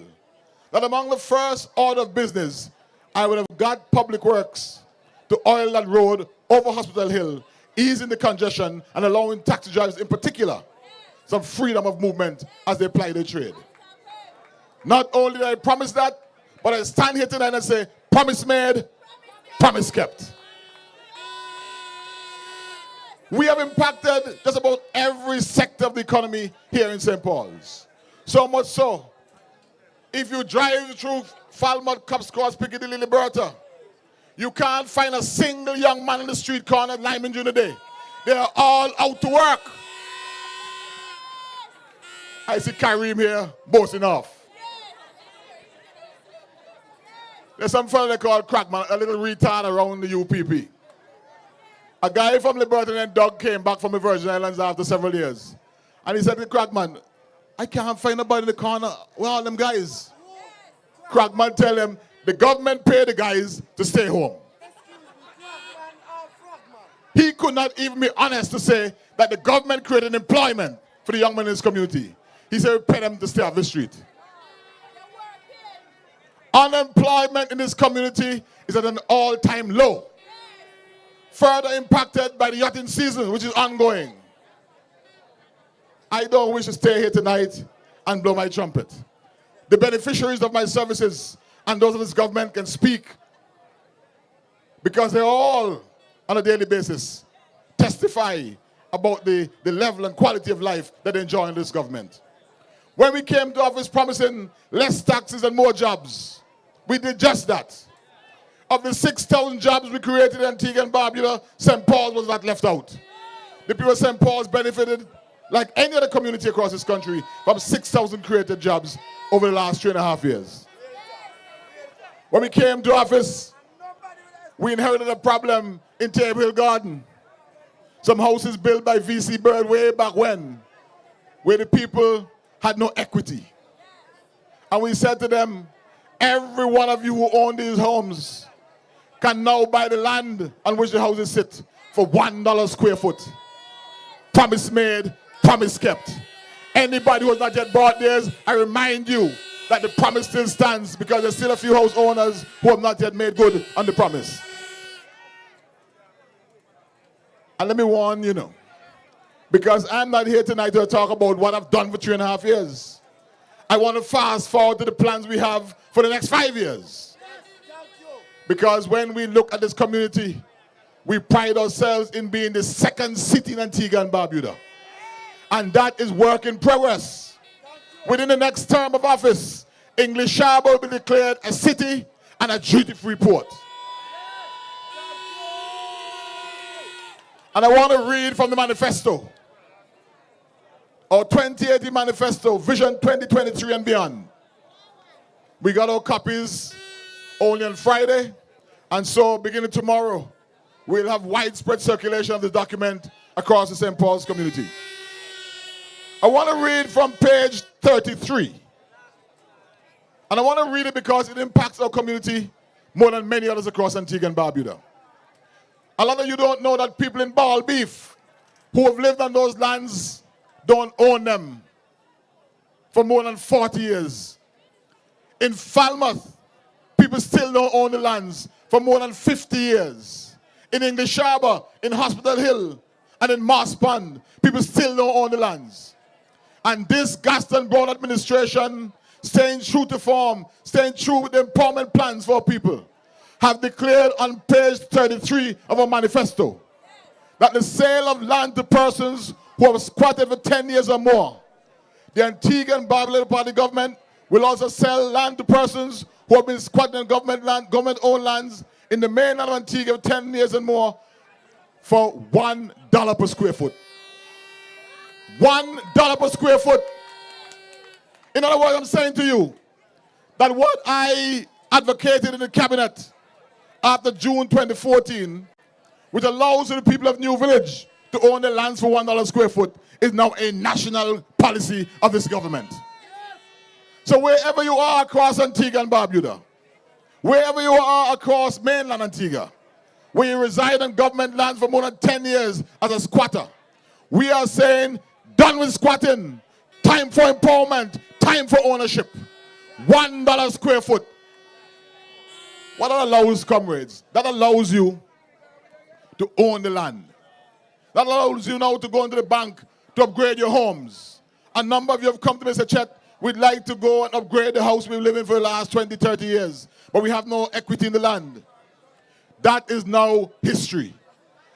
that among the first order of business, I would have got Public Works to oil that road over Hospital Hill, easing the congestion and allowing taxi drivers in particular some freedom of movement as they ply their trade. Not only did I promise that, but I stand here tonight and say, promise made, promise kept. We have impacted just about every sector of the economy here in St. Paul's. So much so, if you drive through Falmouth, Cups Cross, Piccadilly, Liberta, you can't find a single young man in the street corner at Lyman during the day. They are all out to work. I see Kareem here boasting off. There's some fellow they call Crackman, a little retard around the UPP. A guy from Liberta and Doug came back from the Virgin Islands after several years. And he said to Crackman, I can't find nobody in the corner. Where are all them guys? Crackman tell him, the government pay the guys to stay home. He could not even be honest to say that the government created employment for the young men in his community. He said we pay them to stay off the street. Unemployment in this community is at an all-time low. Further impacted by the yachting season, which is ongoing. I don't wish to stay here tonight and blow my trumpet. The beneficiaries of my services and those of this government can speak because they all, on a daily basis, testify about the level and quality of life that they enjoy in this government. When we came to office promising less taxes and more jobs, we did just that. Of the 6,000 jobs we created in Antigua and Barbuda, St. Paul's was not left out. The people of St. Paul's benefited, like any other community across this country, from 6,000 created jobs over the last 3.5 years. When we came to office, we inherited a problem in Table Hill Garden. Some houses built by VC Bird way back when, where the people had no equity. And we said to them, every one of you who own these homes can now buy the land on which the houses sit for $1 square foot. Promise made, promise kept. Anybody who has not yet bought theirs, I remind you that the promise still stands because there's still a few house owners who have not yet made good on the promise. And let me warn you now, because I'm not here tonight to talk about what I've done for 3.5 years. I want to fast forward to the plans we have for the next 5 years. Because when we look at this community, we pride ourselves in being the second city in Antigua and Barbuda. And that is work in progress. within the next term of office, English Harbour will be declared a city and a duty-free port. And I want to read from the manifesto, our 2080 manifesto, Vision 2023 and beyond. We got our copies only on Friday, and so beginning tomorrow, we'll have widespread circulation of the document across the St. Paul's community. I want to read from page 33. And I want to read it because it impacts our community more than many others across Antigua and Barbuda. A lot of you don't know that people in Ball Beef who have lived on those lands don't own them for more than 40 years. In Falmouth, people still don't own the lands for more than 50 years. In English Harbour, in Hospital Hill, and in Moss Pond, people still don't own the lands. And this Gaston Brown administration, staying true to form, staying true with the empowerment plans for people, have declared on page 33 of our manifesto that the sale of land to persons who have squatted for 10 years or more, the Antigua and Barbuda Party government will also sell land to persons who have been squatting on government-owned lands in the mainland of Antigua for 10 years and more for $1 per square foot. $1 per square foot. In other words, I'm saying to you that what I advocated in the cabinet after June 2014, which allows the people of New Village to own their lands for $1 square foot, is now a national policy of this government. So wherever you are across Antigua and Barbuda, wherever you are across mainland Antigua, where you reside on government lands for more than 10 years as a squatter, we are saying, done with squatting, time for empowerment, time for ownership. $1 square foot. What that allows, comrades? That allows you to own the land. That allows you now to go into the bank to upgrade your homes. A number of you have come to me and said, Chet, we'd like to go and upgrade the house we've lived in for the last 20, 30 years, but we have no equity in the land. That is now history.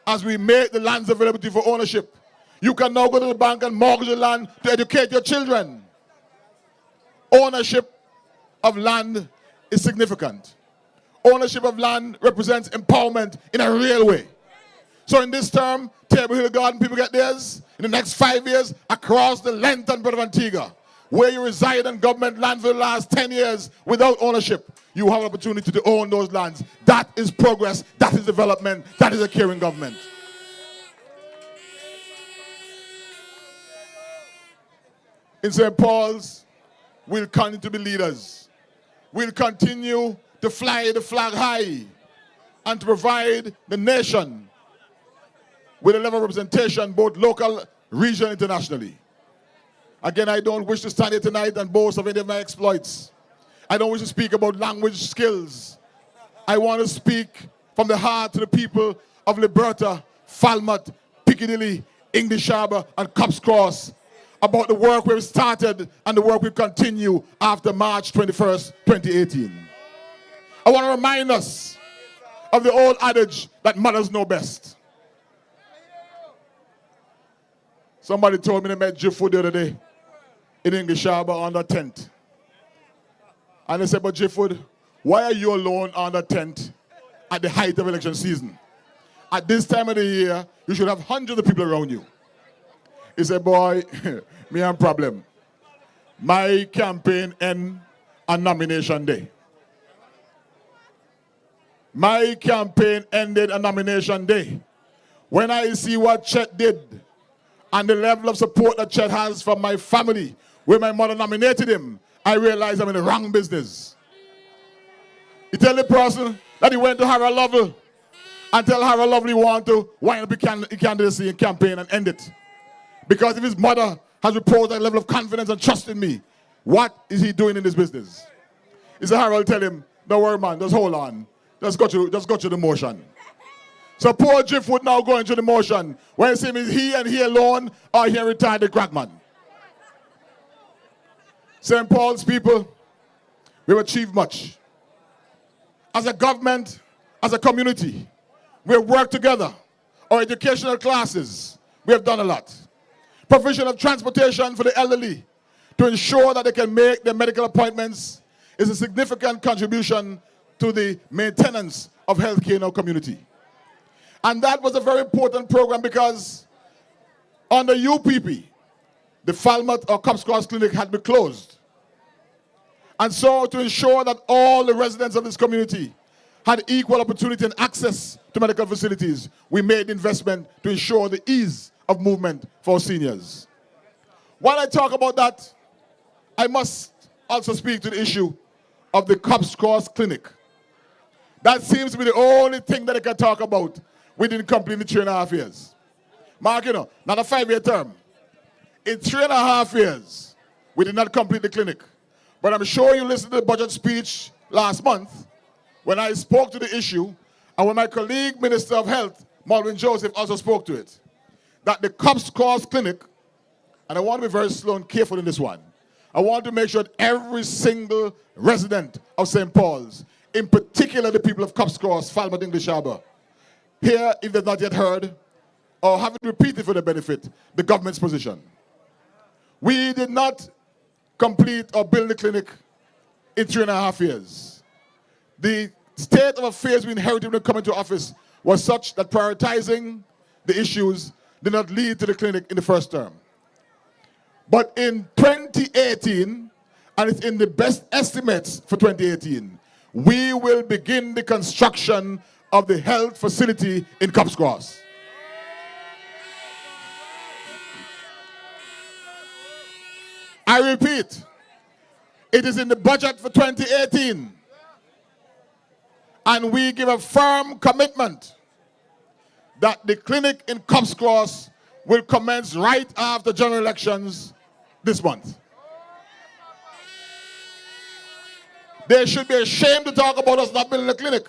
As we make the lands available to you for ownership, you can now go to the bank and mortgage the land to educate your children. Ownership of land is significant. Ownership of land represents empowerment in a real way. So in this term, Table Hill Garden people get theirs. In the next 5 years, across the length and breadth of Antigua, where you reside on government land for the last 10 years without ownership, you have an opportunity to own those lands. That is progress, that is development, that is a caring government. In St. Paul's, we'll continue to be leaders. We'll continue to fly the flag high and to provide the nation with a level of representation, both local, regional, and internationally. Again, I don't wish to stand here tonight and boast of any of my exploits. I don't wish to speak about language skills. I want to speak from the heart to the people of Liberta, Falmouth, Piccadilly, English Harbour, and Cops Cross about the work we've started and the work we continue after March 21st, 2018. I want to remind us of the old adage that mothers know best. Somebody told me they met Jiffwood the other day in English Harbour under tent. And they said, but Jiffwood, why are you alone under tent at the height of election season? At this time of the year, you should have hundreds of people around you. He said, boy, me have a problem. My campaign ends on nomination day. My campaign ended on nomination day. When I see what Chet did and the level of support that Chet has from my family, where my mother nominated him, I realized I'm in the wrong business. He tell the person that he went to Harold Lovell and tell Harold Lovell he want to wind up his candidacy and campaign and end it. Because if his mother has reposed that level of confidence and trust in me, what is he doing in this business? He said, Harold, tell him, don't worry, man, just hold on. Just go through the motion. So poor Jiffwood now going through the motion. When you see him, is he and he alone, or he retired the crackman? St. Paul's people, we've achieved much. As a government, as a community, we've worked together. Our educational classes, we have done a lot. Provision of transportation for the elderly, to ensure that they can make their medical appointments is a significant contribution to the maintenance of healthcare in our community. And that was a very important program because under UPP, the Falmouth or Copse Cross Clinic had been closed. And so to ensure that all the residents of this community had equal opportunity and access to medical facilities, we made investment to ensure the ease of movement for seniors. While I talk about that, I must also speak to the issue of the Copse Cross Clinic. That seems to be the only thing that I can talk about within complete the 3.5 years. Mark, you know, not a 5-year term. In 3.5 years, we did not complete the clinic. But I'm sure you listened to the budget speech last month when I spoke to the issue, and when my colleague, Minister of Health, Malvin Joseph, also spoke to it, that the Copse Cross Clinic, and I want to be very slow and careful in this one, I want to make sure that every single resident of St. Paul's, in particular the people of Copse Cross, Falmouth, English Harbour, hear, if they've not yet heard, or have it repeated for their benefit, the government's position. We did not complete or build the clinic in 3.5 years. The state of affairs we inherited when coming to office was such that prioritizing the issues did not lead to the clinic in the first term. But in 2018, and it's in the best estimates for 2018, we will begin the construction of the health facility in Copse Cross. I repeat, it is in the budget for 2018. And we give a firm commitment that the clinic in Copse Cross will commence right after general elections this month. They should be ashamed to talk about us not building a clinic,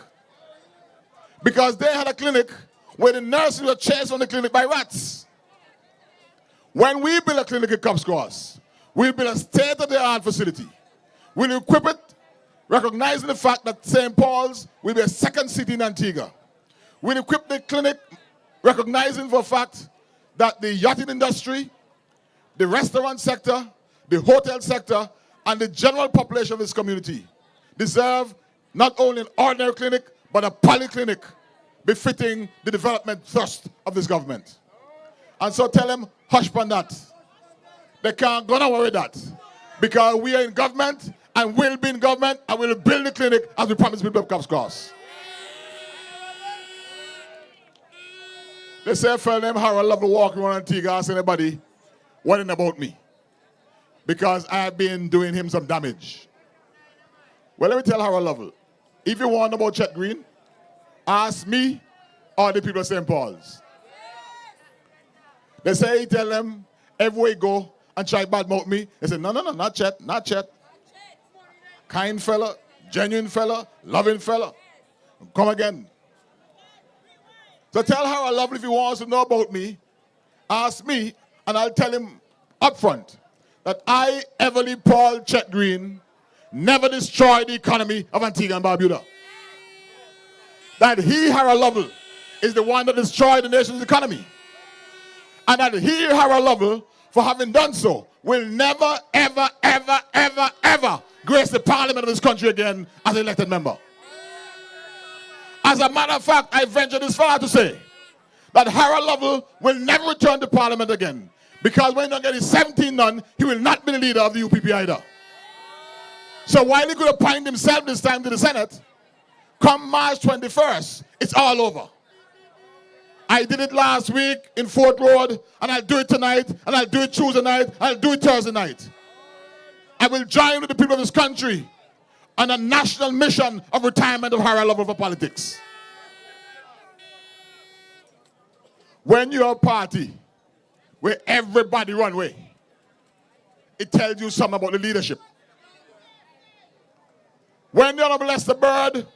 because they had a clinic where the nurses were chased from the clinic by rats. When we build a clinic in Copse Cross, we'll build a state-of-the-art facility. We'll equip it, recognizing the fact that St. Paul's will be a second city in Antigua. We'll equip the clinic, recognizing for a fact that the yachting industry, the restaurant sector, the hotel sector, and the general population of this community deserve not only an ordinary clinic, but a polyclinic befitting the development thrust of this government. And so tell them, hush on that. They can't go nowhere with that. Because we are in government and will be in government and we'll build the clinic as we promised people of Copse Cross. They say a fellow named Harold love to walk around Antigua, ask anybody what is about me. Because I've been doing him some damage. Well, let me tell Harold Lovell, if you want about Chet Green, ask me or the people of St. Paul's. They say, tell them, everywhere you go and try badmouth me, they say, no, not Chet, not Chet. Kind fella, genuine fella, loving fella. Come again. So tell Harold Lovell if he wants to know about me, ask me, and I'll tell him up front that I, Everly Paul Chet Green, never destroyed the economy of Antigua and Barbuda. That he, Harold Lovell, is the one that destroyed the nation's economy. And that he, Harold Lovell, for having done so, will never, ever, ever, ever, ever grace the parliament of this country again as an elected member. As a matter of fact, I venture this far to say that Harold Lovell will never return to parliament again, because when he don't get his 17 done, he will not be the leader of the UPP either. So while he could appoint himself this time to the Senate, come March 21st, it's all over. I did it last week in Fort Road, and I'll do it tonight, and I'll do it Tuesday night, and I'll do it Thursday night. I will join with the people of this country on a national mission of retirement of Harold Lovell for politics. When you're a party where everybody run away, it tells you something about the leadership. When the Honorable Lester Bird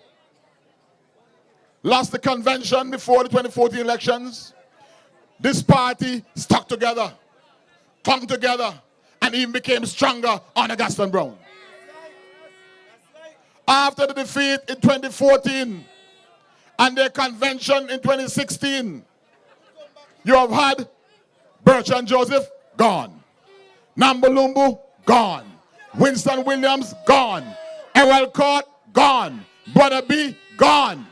lost the convention before the 2014 elections, this party stuck together, clung together, and even became stronger under Gaston Brown. After the defeat in 2014 and their convention in 2016, you have had Bertrand Joseph gone, Nambalumbu gone. Winston Williams, gone. Errol Court, gone. Brother B, gone.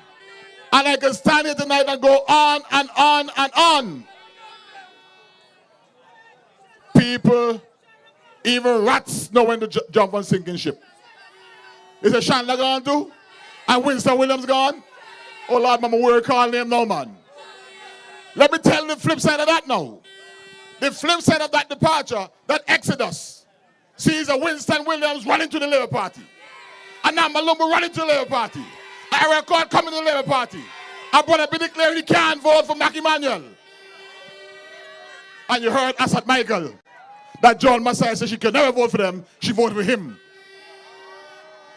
And I can stand here tonight and go on and on and on. People, even rats know when to jump on sinking ship. Is a Chandler gone too? And Winston Williams gone? Oh Lord, mama, we're calling him now, man. Let me tell you the flip side of that now. The flip side of that departure, that exodus, sees a Winston Williams running to the Labour Party. And now Malumbu running to the Labour Party. A record coming to the Labour Party. And brother be declared he can't vote for Mac Emmanuel. And you heard Asad Michael, that John Masai said she can never vote for them, she voted for him.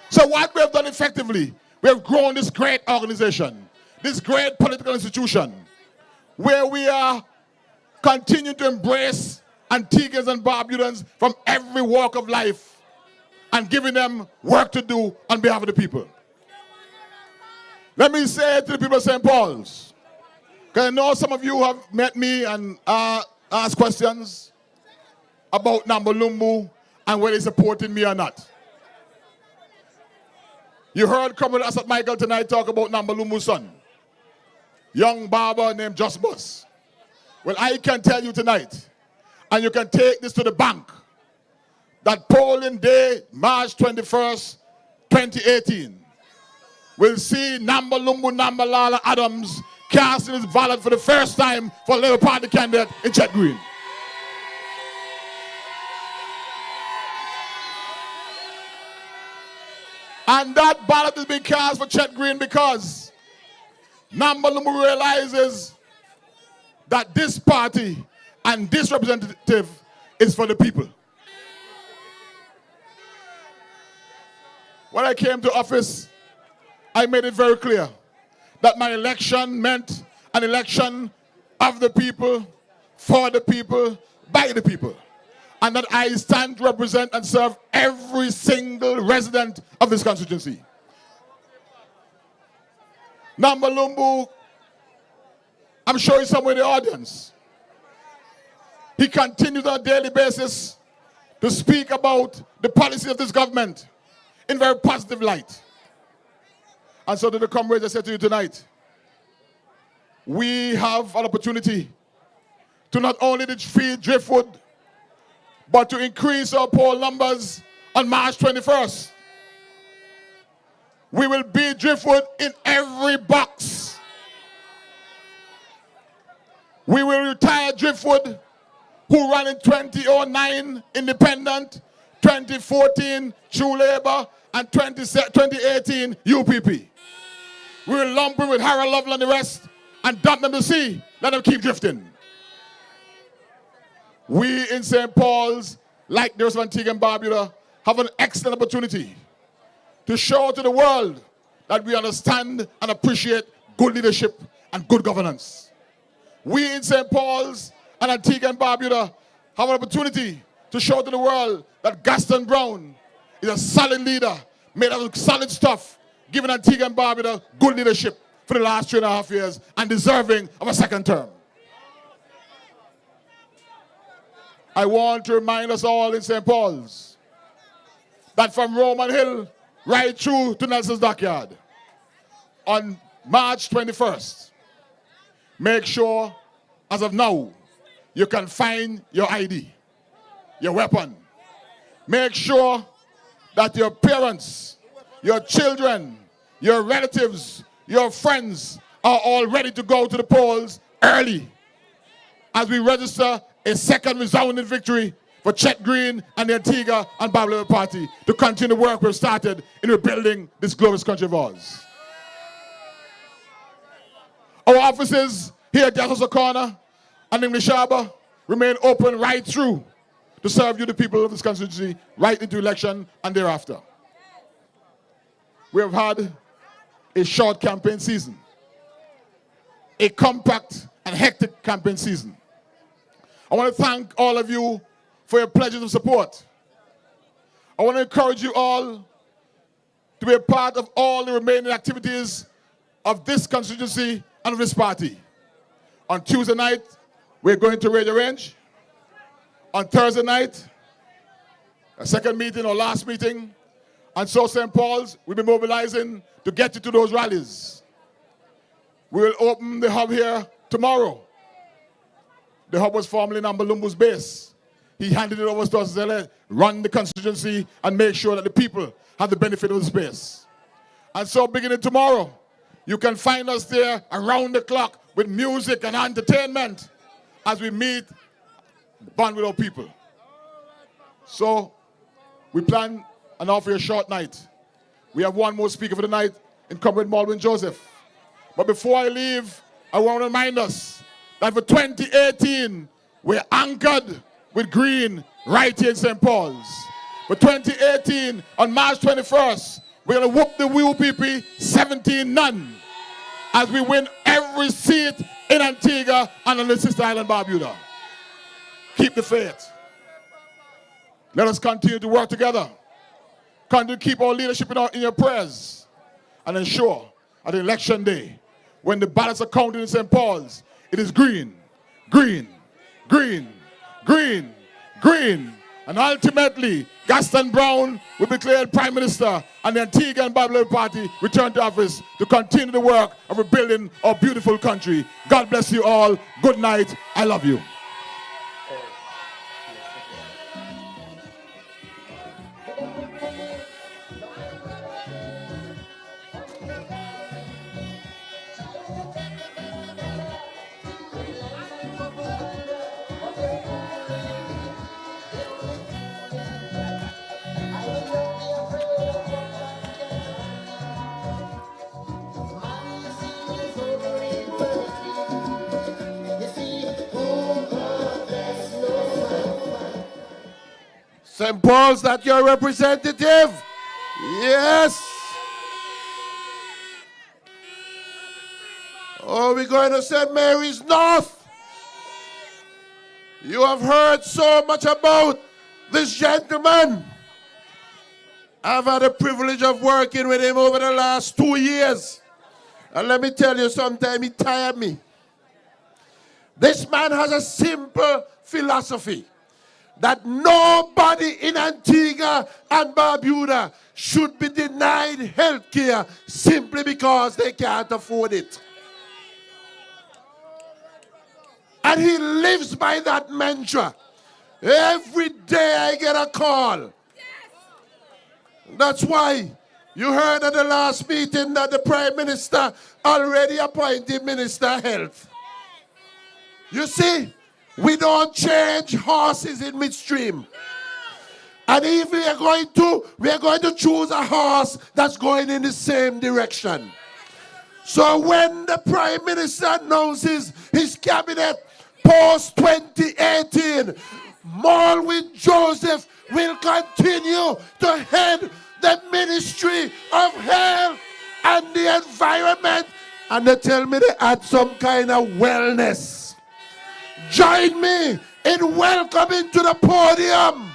So what we have done effectively, we have grown this great organization, this great political institution, where we are continuing to embrace Antiguans and Barbudans from every walk of life and giving them work to do on behalf of the people. Let me say to the people of St. Paul's, because I know some of you have met me and asked questions about Nambalumbu and whether they're supporting me or not. You heard Comrade Asad Michael tonight talk about Nambalumbu's son, young barber named Just Bus. Well, I can tell you tonight, and you can take this to the bank, that polling day, March 21st, 2018, will see Nambalumbu Nambalala Adams casting his ballot for the first time for Labour Party candidate in Chet Green. And that ballot is being cast for Chet Green because Nambalumbu realizes that this party and this representative is for the people. When I came to office, I made it very clear that my election meant an election of the people, for the people, by the people. And that I stand to represent and serve every single resident of this constituency. Nambalumbu, I'm sure he's somewhere in the audience. He continues on a daily basis to speak about the policy of this government in very positive light. And so to the comrades, I said to you tonight, we have an opportunity to not only defeat Driftwood, but to increase our poll numbers on March 21st. We will beat Driftwood in every box. We will retire Driftwood, who ran in 2009 independent, 2014 True Labour, and 2018 UPP. We will lump him with Harold Lovell and the rest and dump them to sea. Let them keep drifting. We in St. Paul's, like the rest of Antigua and Barbuda, have an excellent opportunity to show to the world that we understand and appreciate good leadership and good governance. We in St. Paul's and Antigua and Barbuda have an opportunity to show to the world that Gaston Brown is a solid leader, made of solid stuff, giving Antigua and Barbuda good leadership for the last 3.5 years and deserving of a second term. I want to remind us all in St. Paul's that from Roman Hill right through to Nelson's Dockyard on March 21st, make sure, as of now, you can find your ID, your weapon. Make sure that your parents, your children, your relatives, your friends are all ready to go to the polls early as we register a second resounding victory for Chet Green and the Antigua and Barbuda Party to continue the work we've started in rebuilding this glorious country of ours. Our offices here at Jackson Corner and English Harbour remain open right through to serve you, the people of this constituency, right into election and thereafter. We have had a short campaign season, a compact and hectic campaign season. I want to thank all of you for your pledges of support. I want to encourage you all to be a part of all the remaining activities of this constituency and of this party. On Tuesday night, we're going to Radio Range. On Thursday night, a second meeting or last meeting. And so St. Paul's will be mobilizing to get you to those rallies. We will open the hub here tomorrow. The hub was formerly in Ambalumbu's base. He handed it over to us to run the constituency and make sure that the people have the benefit of the space. And so beginning tomorrow, you can find us there around the clock with music and entertainment as we meet, bond with our people. So we plan and offer you a short night. We have one more speaker for the night in Comrade Malvin Joseph. But before I leave, I want to remind us that for 2018, we're anchored with green right here in St. Paul's. For 2018, on March 21st, we're going to whoop the WPP 17-0 as we win every seat in Antigua and on the sister island Barbuda. Keep the faith. Let us continue to work together. Continue to keep our leadership in your prayers and ensure at election day, when the ballots are counted in St. Paul's, it is green, green, green, green, green. And ultimately, Gaston Brown will be declared Prime Minister and the Antigua and Barbuda Party return to office to continue the work of rebuilding our beautiful country. God bless you all. Good night. I love you. St. Paul's, that your representative? Yes. Oh, we're going to St. Mary's North. You have heard so much about this gentleman. I've had the privilege of working with him over the last 2 years. And let me tell you, sometimes he tired me. This man has a simple philosophy that nobody in Antigua and Barbuda should be denied health care simply because they can't afford it. And he lives by that mantra. Every day I get a call. That's why you heard at the last meeting that the Prime Minister already appointed Minister of Health. You see, we don't change horses in midstream. And if we are going to choose a horse that's going in the same direction. So when the Prime Minister announces his cabinet post-2018, Malvin Joseph will continue to head the Ministry of Health and the Environment. And they tell me they add some kind of wellness. Join me in welcoming to the podium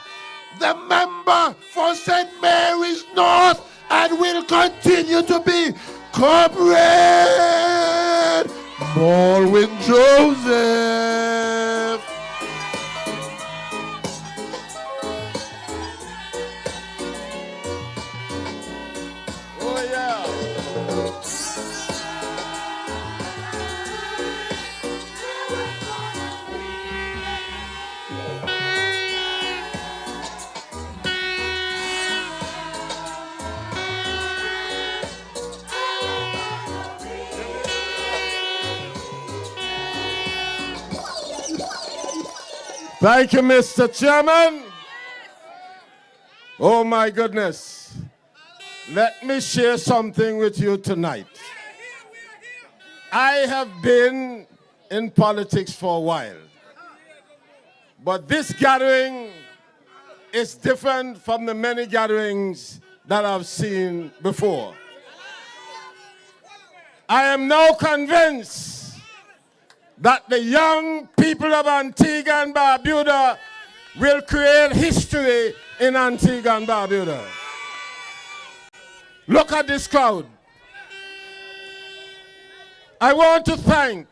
the member for St. Mary's North and will continue to be Comrade Malvin Joseph. Oh, yeah. Thank you, Mr. Chairman. Oh my goodness. Let me share something with you tonight. I have been in politics for a while, but this gathering is different from the many gatherings that I've seen before. I am now convinced that the young people of Antigua and Barbuda will create history in Antigua and Barbuda. Look at this crowd. I want to thank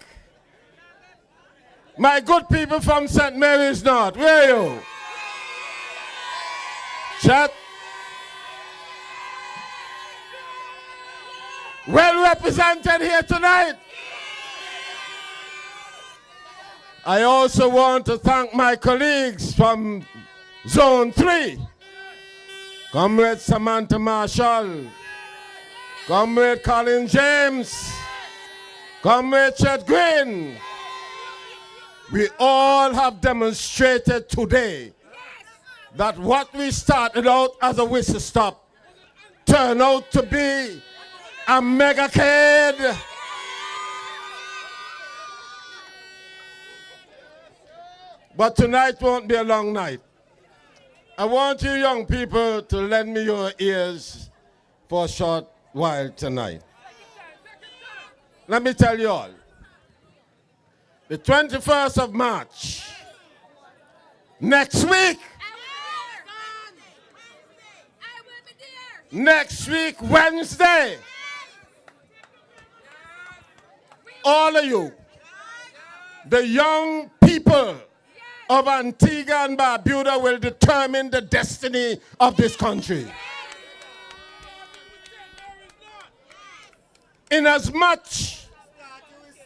my good people from St. Mary's North. Where are you? Chet. Well represented here tonight. I also want to thank my colleagues from Zone 3. Comrade Samantha Marshall, Comrade Colin James, Comrade Chet Green. We all have demonstrated today that what we started out as a whistle stop turned out to be a megacade. But tonight won't be a long night. I want you young people to lend me your ears for a short while tonight. Let me tell you all. The 21st of March, next week, next week, Wednesday, all of you, the young people of Antigua and Barbuda will determine the destiny of this country. Inasmuch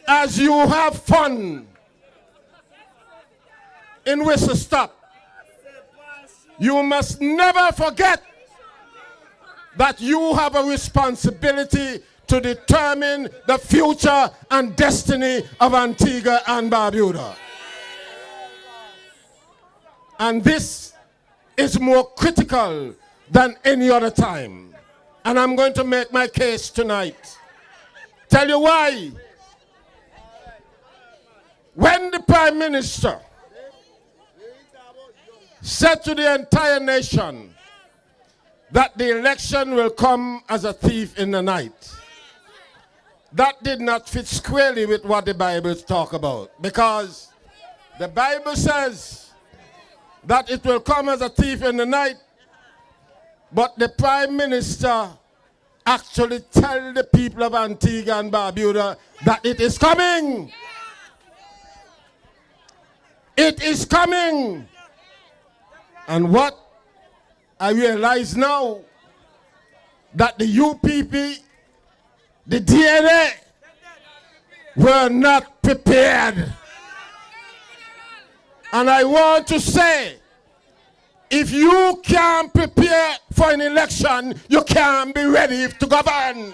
as you have fun in Whistle Stop, you must never forget that you have a responsibility to determine the future and destiny of Antigua and Barbuda. And this is more critical than any other time. And I'm going to make my case tonight. Tell you why. When the Prime Minister said to the entire nation that the election will come as a thief in the night, that did not fit squarely with what the Bible talks about. Because the Bible says that it will come as a thief in the night, but the Prime Minister actually tell the people of Antigua and Barbuda that it is coming. It is coming. And what I realize now, that the UPP, the DNA, were not prepared. And I want to say, if you can't prepare for an election, you can't be ready to govern.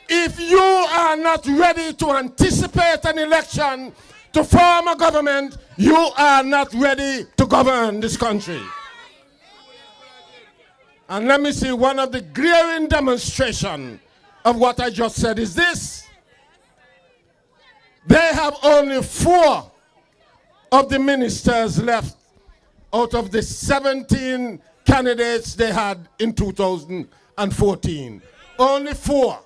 If you are not ready to anticipate an election, to form a government, you are not ready to govern this country. And let me see, one of the glaring demonstrations of what I just said is this. They have only 4 of the ministers left out of the 17 candidates they had in 2014. Only 4.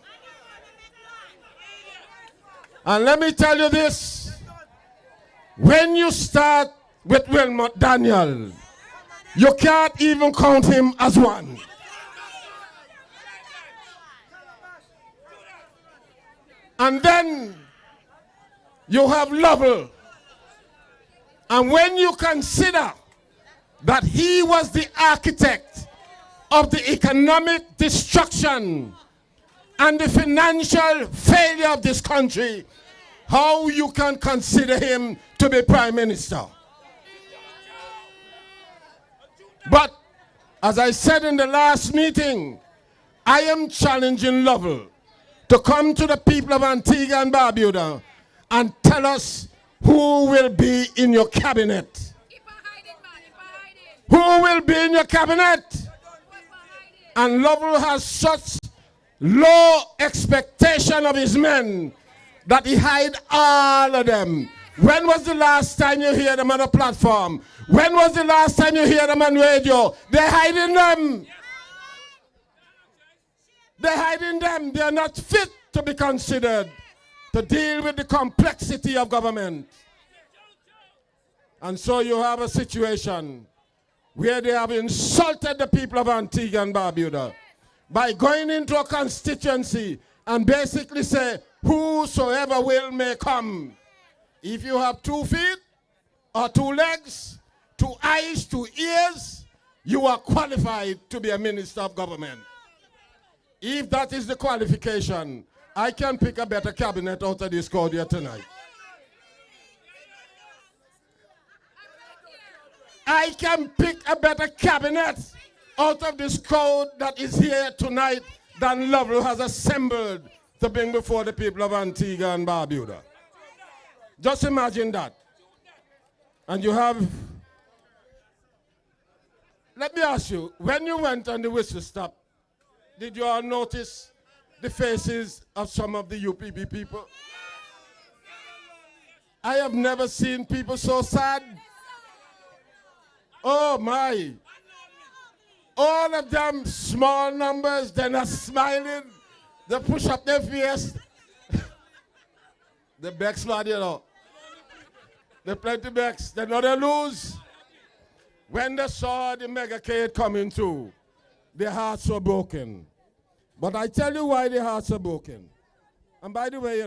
And let me tell you this. When you start with Wilmot Daniel, you can't even count him as one. And then you have Lovell. And when you consider that he was the architect of the economic destruction and the financial failure of this country, how you can consider him to be Prime Minister? But as I said in the last meeting, I am challenging Lovell to come to the people of Antigua and Barbuda and tell us who will be in your cabinet. Who will be in your cabinet? And Lovell has such low expectation of his men that he hide all of them. When was the last time you hear them on a platform? When was the last time you hear them on radio? They're hiding them. They're hiding them. They're not fit to be considered to deal with the complexity of government. And so you have a situation where they have insulted the people of Antigua and Barbuda by going into a constituency and basically say, whosoever will may come. If you have 2 feet or 2 legs, 2 eyes, 2 ears, you are qualified to be a minister of government. If that is the qualification, I can pick a better cabinet out of this crowd here tonight. I can pick a better cabinet out of this crowd that is here tonight than Lovell has assembled to bring before the people of Antigua and Barbuda. Just imagine that. And you have, let me ask you, when you went on the whistle stop, did you all notice the faces of some of the UPP people? I have never seen people so sad. Oh my. All of them small numbers, they're not smiling. They push up their face. The Becks, man, you know. They plenty Becks. They know they lose. When they saw the megacade coming through, their hearts were broken. But I tell you why their hearts are broken. And by the way,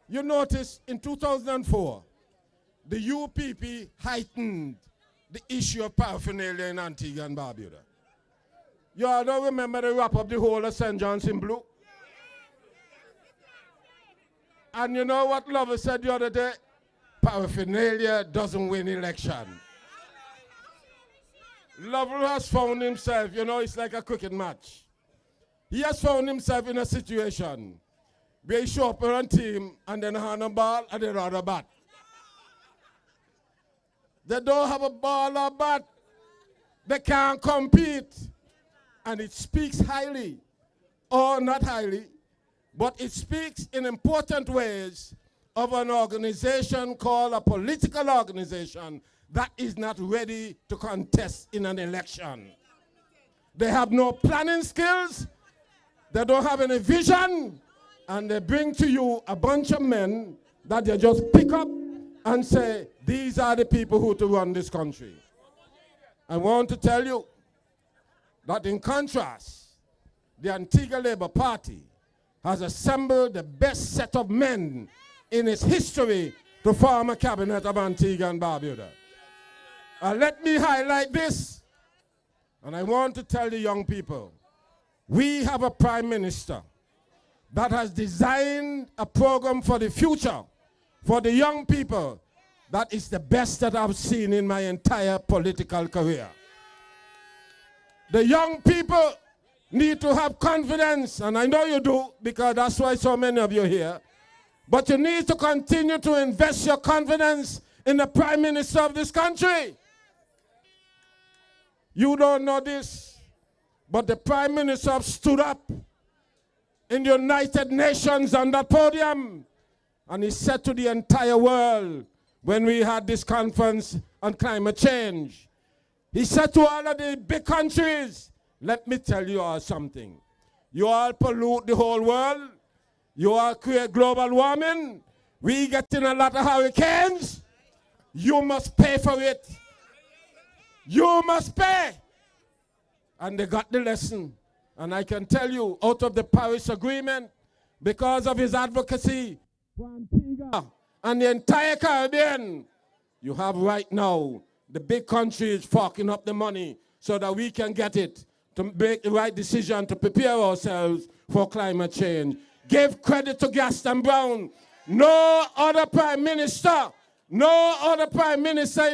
you notice in 2004, the UPP heightened the issue of paraphernalia in Antigua and Barbuda. You all don't remember the wrap up the whole of St. John's in blue? And you know what Lover said the other day? Paraphernalia doesn't win election. Lover has found himself, it's like a cricket match. He has found himself in a situation where he show up on a team and then hand a ball and they run a bat. They don't have a ball or bat. They can't compete. And it speaks highly, or not highly, but it speaks in important ways of an organization called a political organization that is not ready to contest in an election. They have no planning skills, they don't have any vision, and they bring to you a bunch of men that they just pick up and say, these are the people who to run this country. I want to tell you that in contrast, the Antigua Labour Party has assembled the best set of men in its history to form a cabinet of Antigua and Barbuda. Let me highlight this, and I want to tell the young people, we have a prime minister that has designed a program for the future, for the young people, that is the best that I've seen in my entire political career. The young people need to have confidence, and I know you do, because that's why so many of you are here. But you need to continue to invest your confidence in the Prime Minister of this country. You don't know this, but the Prime Minister stood up in the United Nations on that podium, and he said to the entire world, when we had this conference on climate change, he said to all of the big countries, let me tell you all something. You all pollute the whole world. You all create global warming. We get in a lot of hurricanes. You must pay for it. You must pay. And they got the lesson. And I can tell you, out of the Paris Agreement, because of his advocacy for Antigua and the entire Caribbean, you have right now the big countries forking up the money so that we can get it to make the right decision to prepare ourselves for climate change. Give credit to Gaston Brown. No other prime minister in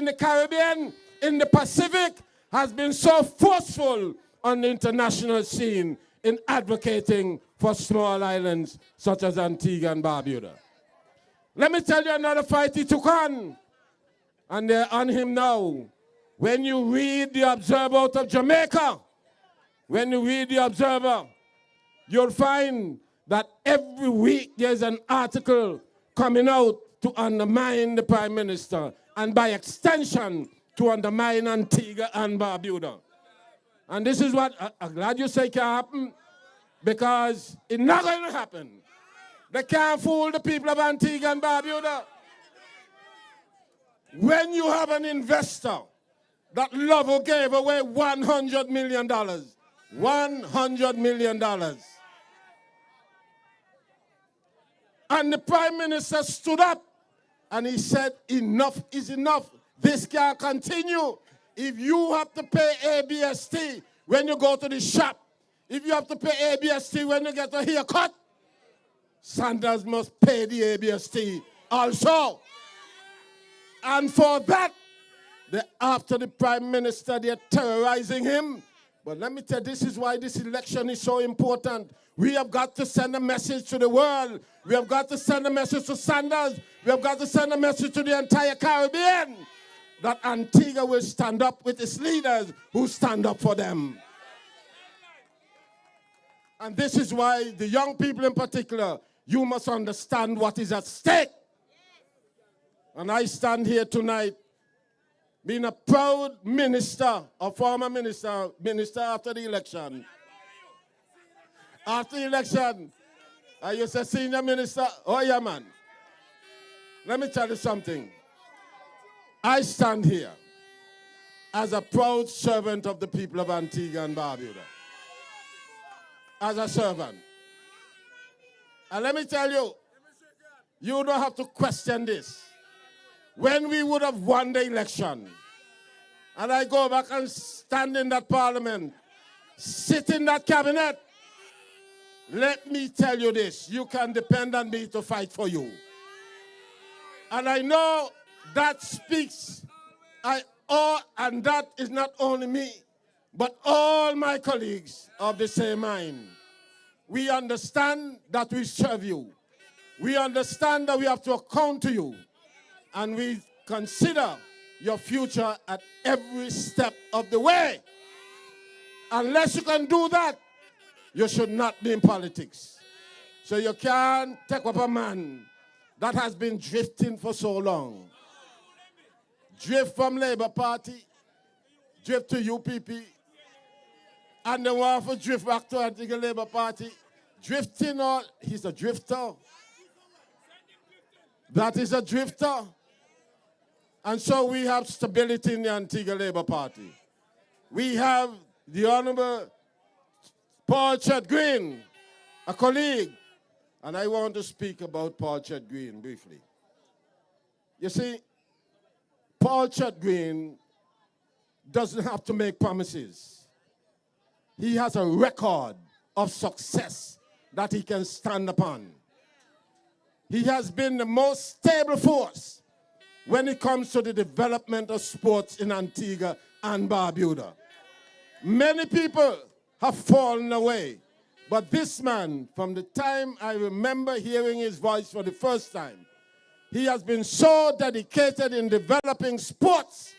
the Caribbean, in the Pacific, has been so forceful on the international scene in advocating for small islands such as Antigua and Barbuda. Let me tell you another fight he took on, and they're on him now. When you read the Observer out of Jamaica, you'll find that every week there's an article coming out to undermine the Prime Minister, and by extension, to undermine Antigua and Barbuda. And this is what I'm glad you say can happen, because it's not going to happen. They can't fool the people of Antigua and Barbuda. When you have an investor that Lovell gave away $100 million, $100 million. And the Prime Minister stood up and he said, enough is enough. This can't continue. If you have to pay ABST when you go to the shop, if you have to pay ABST when you get a haircut, Sanders must pay the ABST also. And for that, after the Prime Minister, they're terrorizing him. But let me tell you, this is why this election is so important. We have got to send a message to the world. We have got to send a message to Sanders. We have got to send a message to the entire Caribbean that Antigua will stand up with its leaders who stand up for them. And this is why the young people in particular, you must understand what is at stake. And I stand here tonight being a proud minister, a former minister after the election. After the election, I used to senior minister. Oh yeah, man. Let me tell you something. I stand here as a proud servant of the people of Antigua and Barbuda. As a servant. And let me tell you, you don't have to question this. When we would have won the election, and I go back and stand in that parliament, sit in that cabinet, let me tell you this, you can depend on me to fight for you. And I know that speaks, and that is not only me, but all my colleagues of the same mind. We understand that we serve you. We understand that we have to account to you. And we consider your future at every step of the way. Unless you can do that, you should not be in politics. So you can't take up a man that has been drifting for so long. Drift from Labour Party, drift to UPP, and then want to drift back to Antigua Labour Party. Drifting, or he's a drifter. That is a drifter. And so we have stability in the Antigua Labour Party. We have the Honorable Paul Chet-Green, a colleague. And I want to speak about Paul Chet-Green briefly. You see, Paul Chet-Green doesn't have to make promises. He has a record of success that he can stand upon. He has been the most stable force when it comes to the development of sports in Antigua and Barbuda. Many people have fallen away, but this man, from the time I remember hearing his voice for the first time, he has been so dedicated in developing sports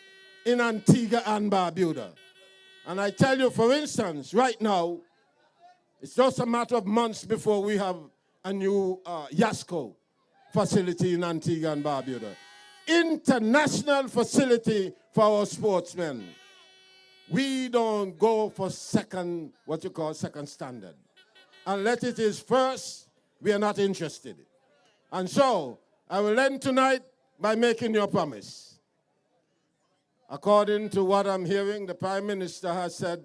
in Antigua and Barbuda. And I tell you, for instance, right now, it's just a matter of months before we have a new YASCO facility in Antigua and Barbuda. International facility for our sportsmen. We don't go for second standard. Unless it is first, we are not interested. And so, I will end tonight by making you a promise. According to what I'm hearing, the Prime Minister has said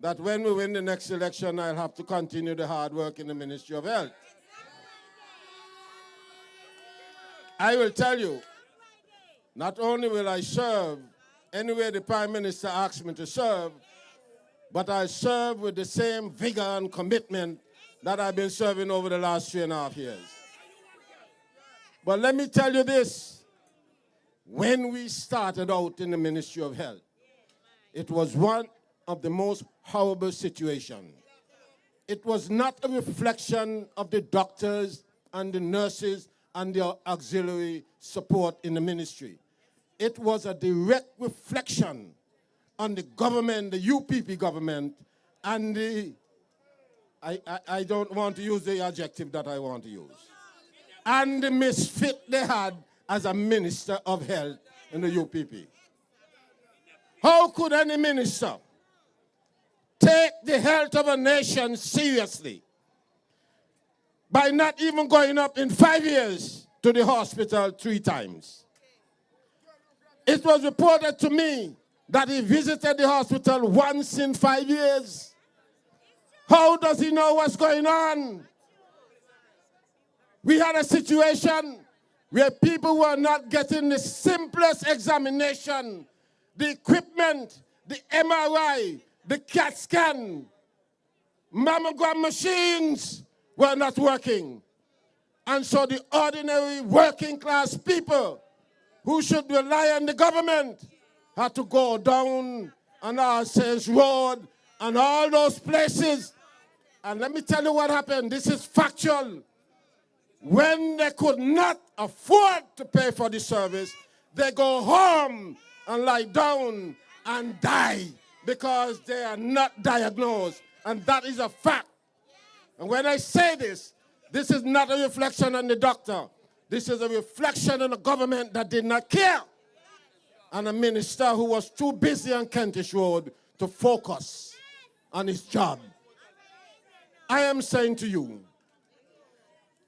that when we win the next election, I'll have to continue the hard work in the Ministry of Health. I will tell you, not only will I serve anywhere the Prime Minister asks me to serve, but I serve with the same vigor and commitment that I've been serving over the last 3.5 years. But let me tell you this, when we started out in the Ministry of Health, it was one of the most horrible situations. It was not a reflection of the doctors and the nurses and their auxiliary support in the ministry. It was a direct reflection on the government, the UPP government, and I don't want to use the adjective that I want to use, and the misfit they had as a Minister of Health in the UPP. How could any minister take the health of a nation seriously by not even going up in 5 years to the hospital 3 times? It was reported to me that he visited the hospital once in 5 years. How does he know what's going on? We had a situation where people were not getting the simplest examination, the equipment, the MRI, the CAT scan, mammogram machines were not working. And so the ordinary working class people who should rely on the government had to go down on Arsen's Road and all those places. And let me tell you what happened. This is factual. When they could not afford to pay for the service, they go home and lie down and die because they are not diagnosed. And that is a fact. And when I say this is not a reflection on the doctor. This is a reflection on a government that did not care. And a minister who was too busy on Kentish Road to focus on his job. I am saying to you,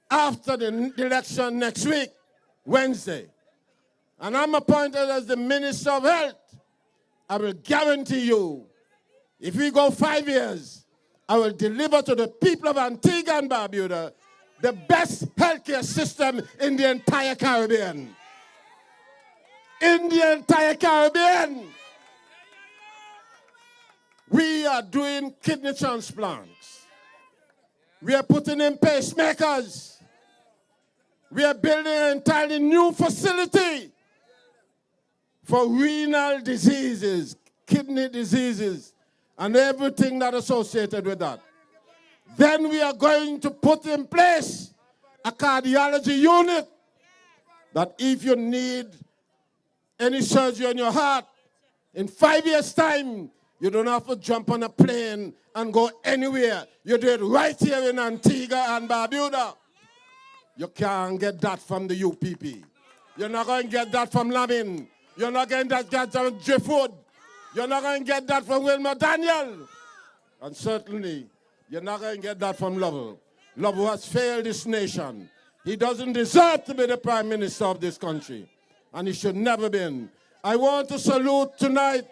after the election next week, Wednesday, and I'm appointed as the Minister of Health, I will guarantee you, if we go 5 years, I will deliver to the people of Antigua and Barbuda the best healthcare system in the entire Caribbean. In the entire Caribbean. We are doing kidney transplants. We are putting in pacemakers. We are building an entirely new facility for renal diseases, kidney diseases, and everything that is associated with that. Then we are going to put in place a cardiology unit that if you need any surgery on your heart, in 5 years' time, you don't have to jump on a plane and go anywhere. You do it right here in Antigua and Barbuda. You can't get that from the UPP. You're not going to get that from Lamin. You're not going to get that from Driftwood. You're not going to get that from Wilmer Daniel. And certainly, you're not going to get that from Lovell. Lovell has failed this nation. He doesn't deserve to be the Prime Minister of this country. And he should never been. I want to salute tonight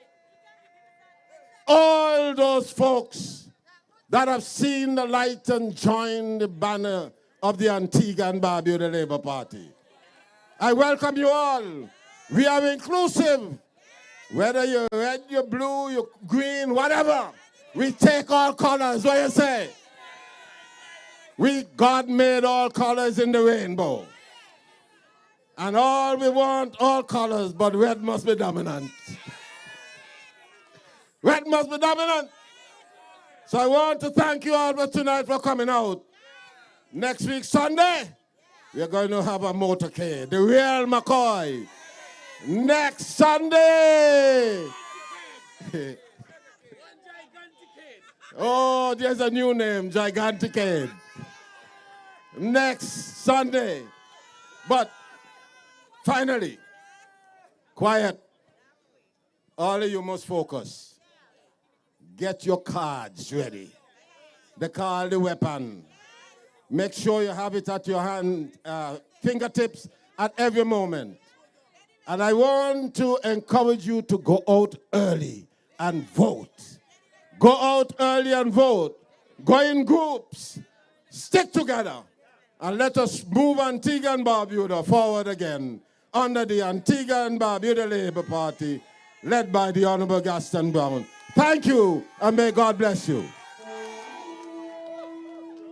all those folks that have seen the light and joined the banner of the Antigua and Barbuda Labour Party. I welcome you all. We are inclusive. Whether you're red, you're blue, you're green, whatever. We take all colors. What do you say? God made all colors in the rainbow. And all we want, all colors, but red must be dominant. Red must be dominant. So I want to thank you all for tonight for coming out. Next week, Sunday, we're going to have a motorcade, the real McCoy. Next Sunday. Oh, there's a new name, Giganticade. Next Sunday. But finally, quiet. All of you must focus. Get your cards ready. The card, the weapon. Make sure you have it at your hand, fingertips at every moment. And I want to encourage you to go out early and vote. Go out early and vote. Go in groups. Stick together. And let us move Antigua and Barbuda forward again under the Antigua and Barbuda Labour Party led by the Honorable Gaston Brown. Thank you, and may God bless you.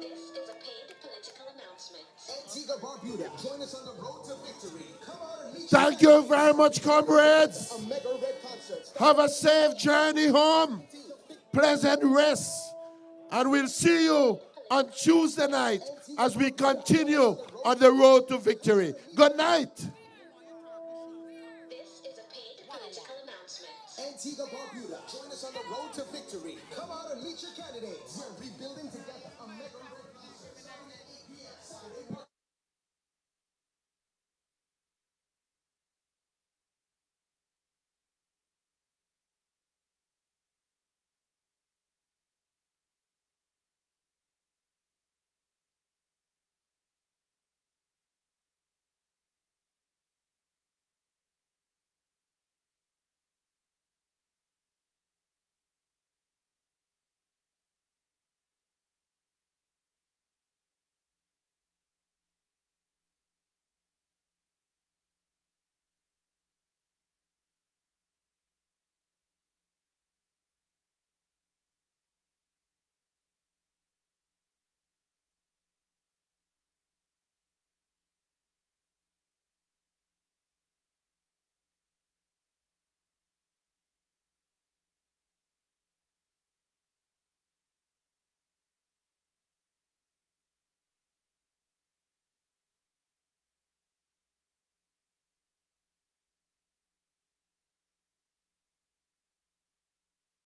This is a paid political announcement. Antigua Barbuda, join us on the road to victory. Come on and meet Thank you very much, comrades. a mega red concert. Have a safe journey home. Pleasant rest. And we'll see you on Tuesday night as we continue on the road to victory. Good night. This is a paid political announcement. Antigua Barbuda, join us on the road to victory. Come out and meet your candidates. We're rebuilding together a mega red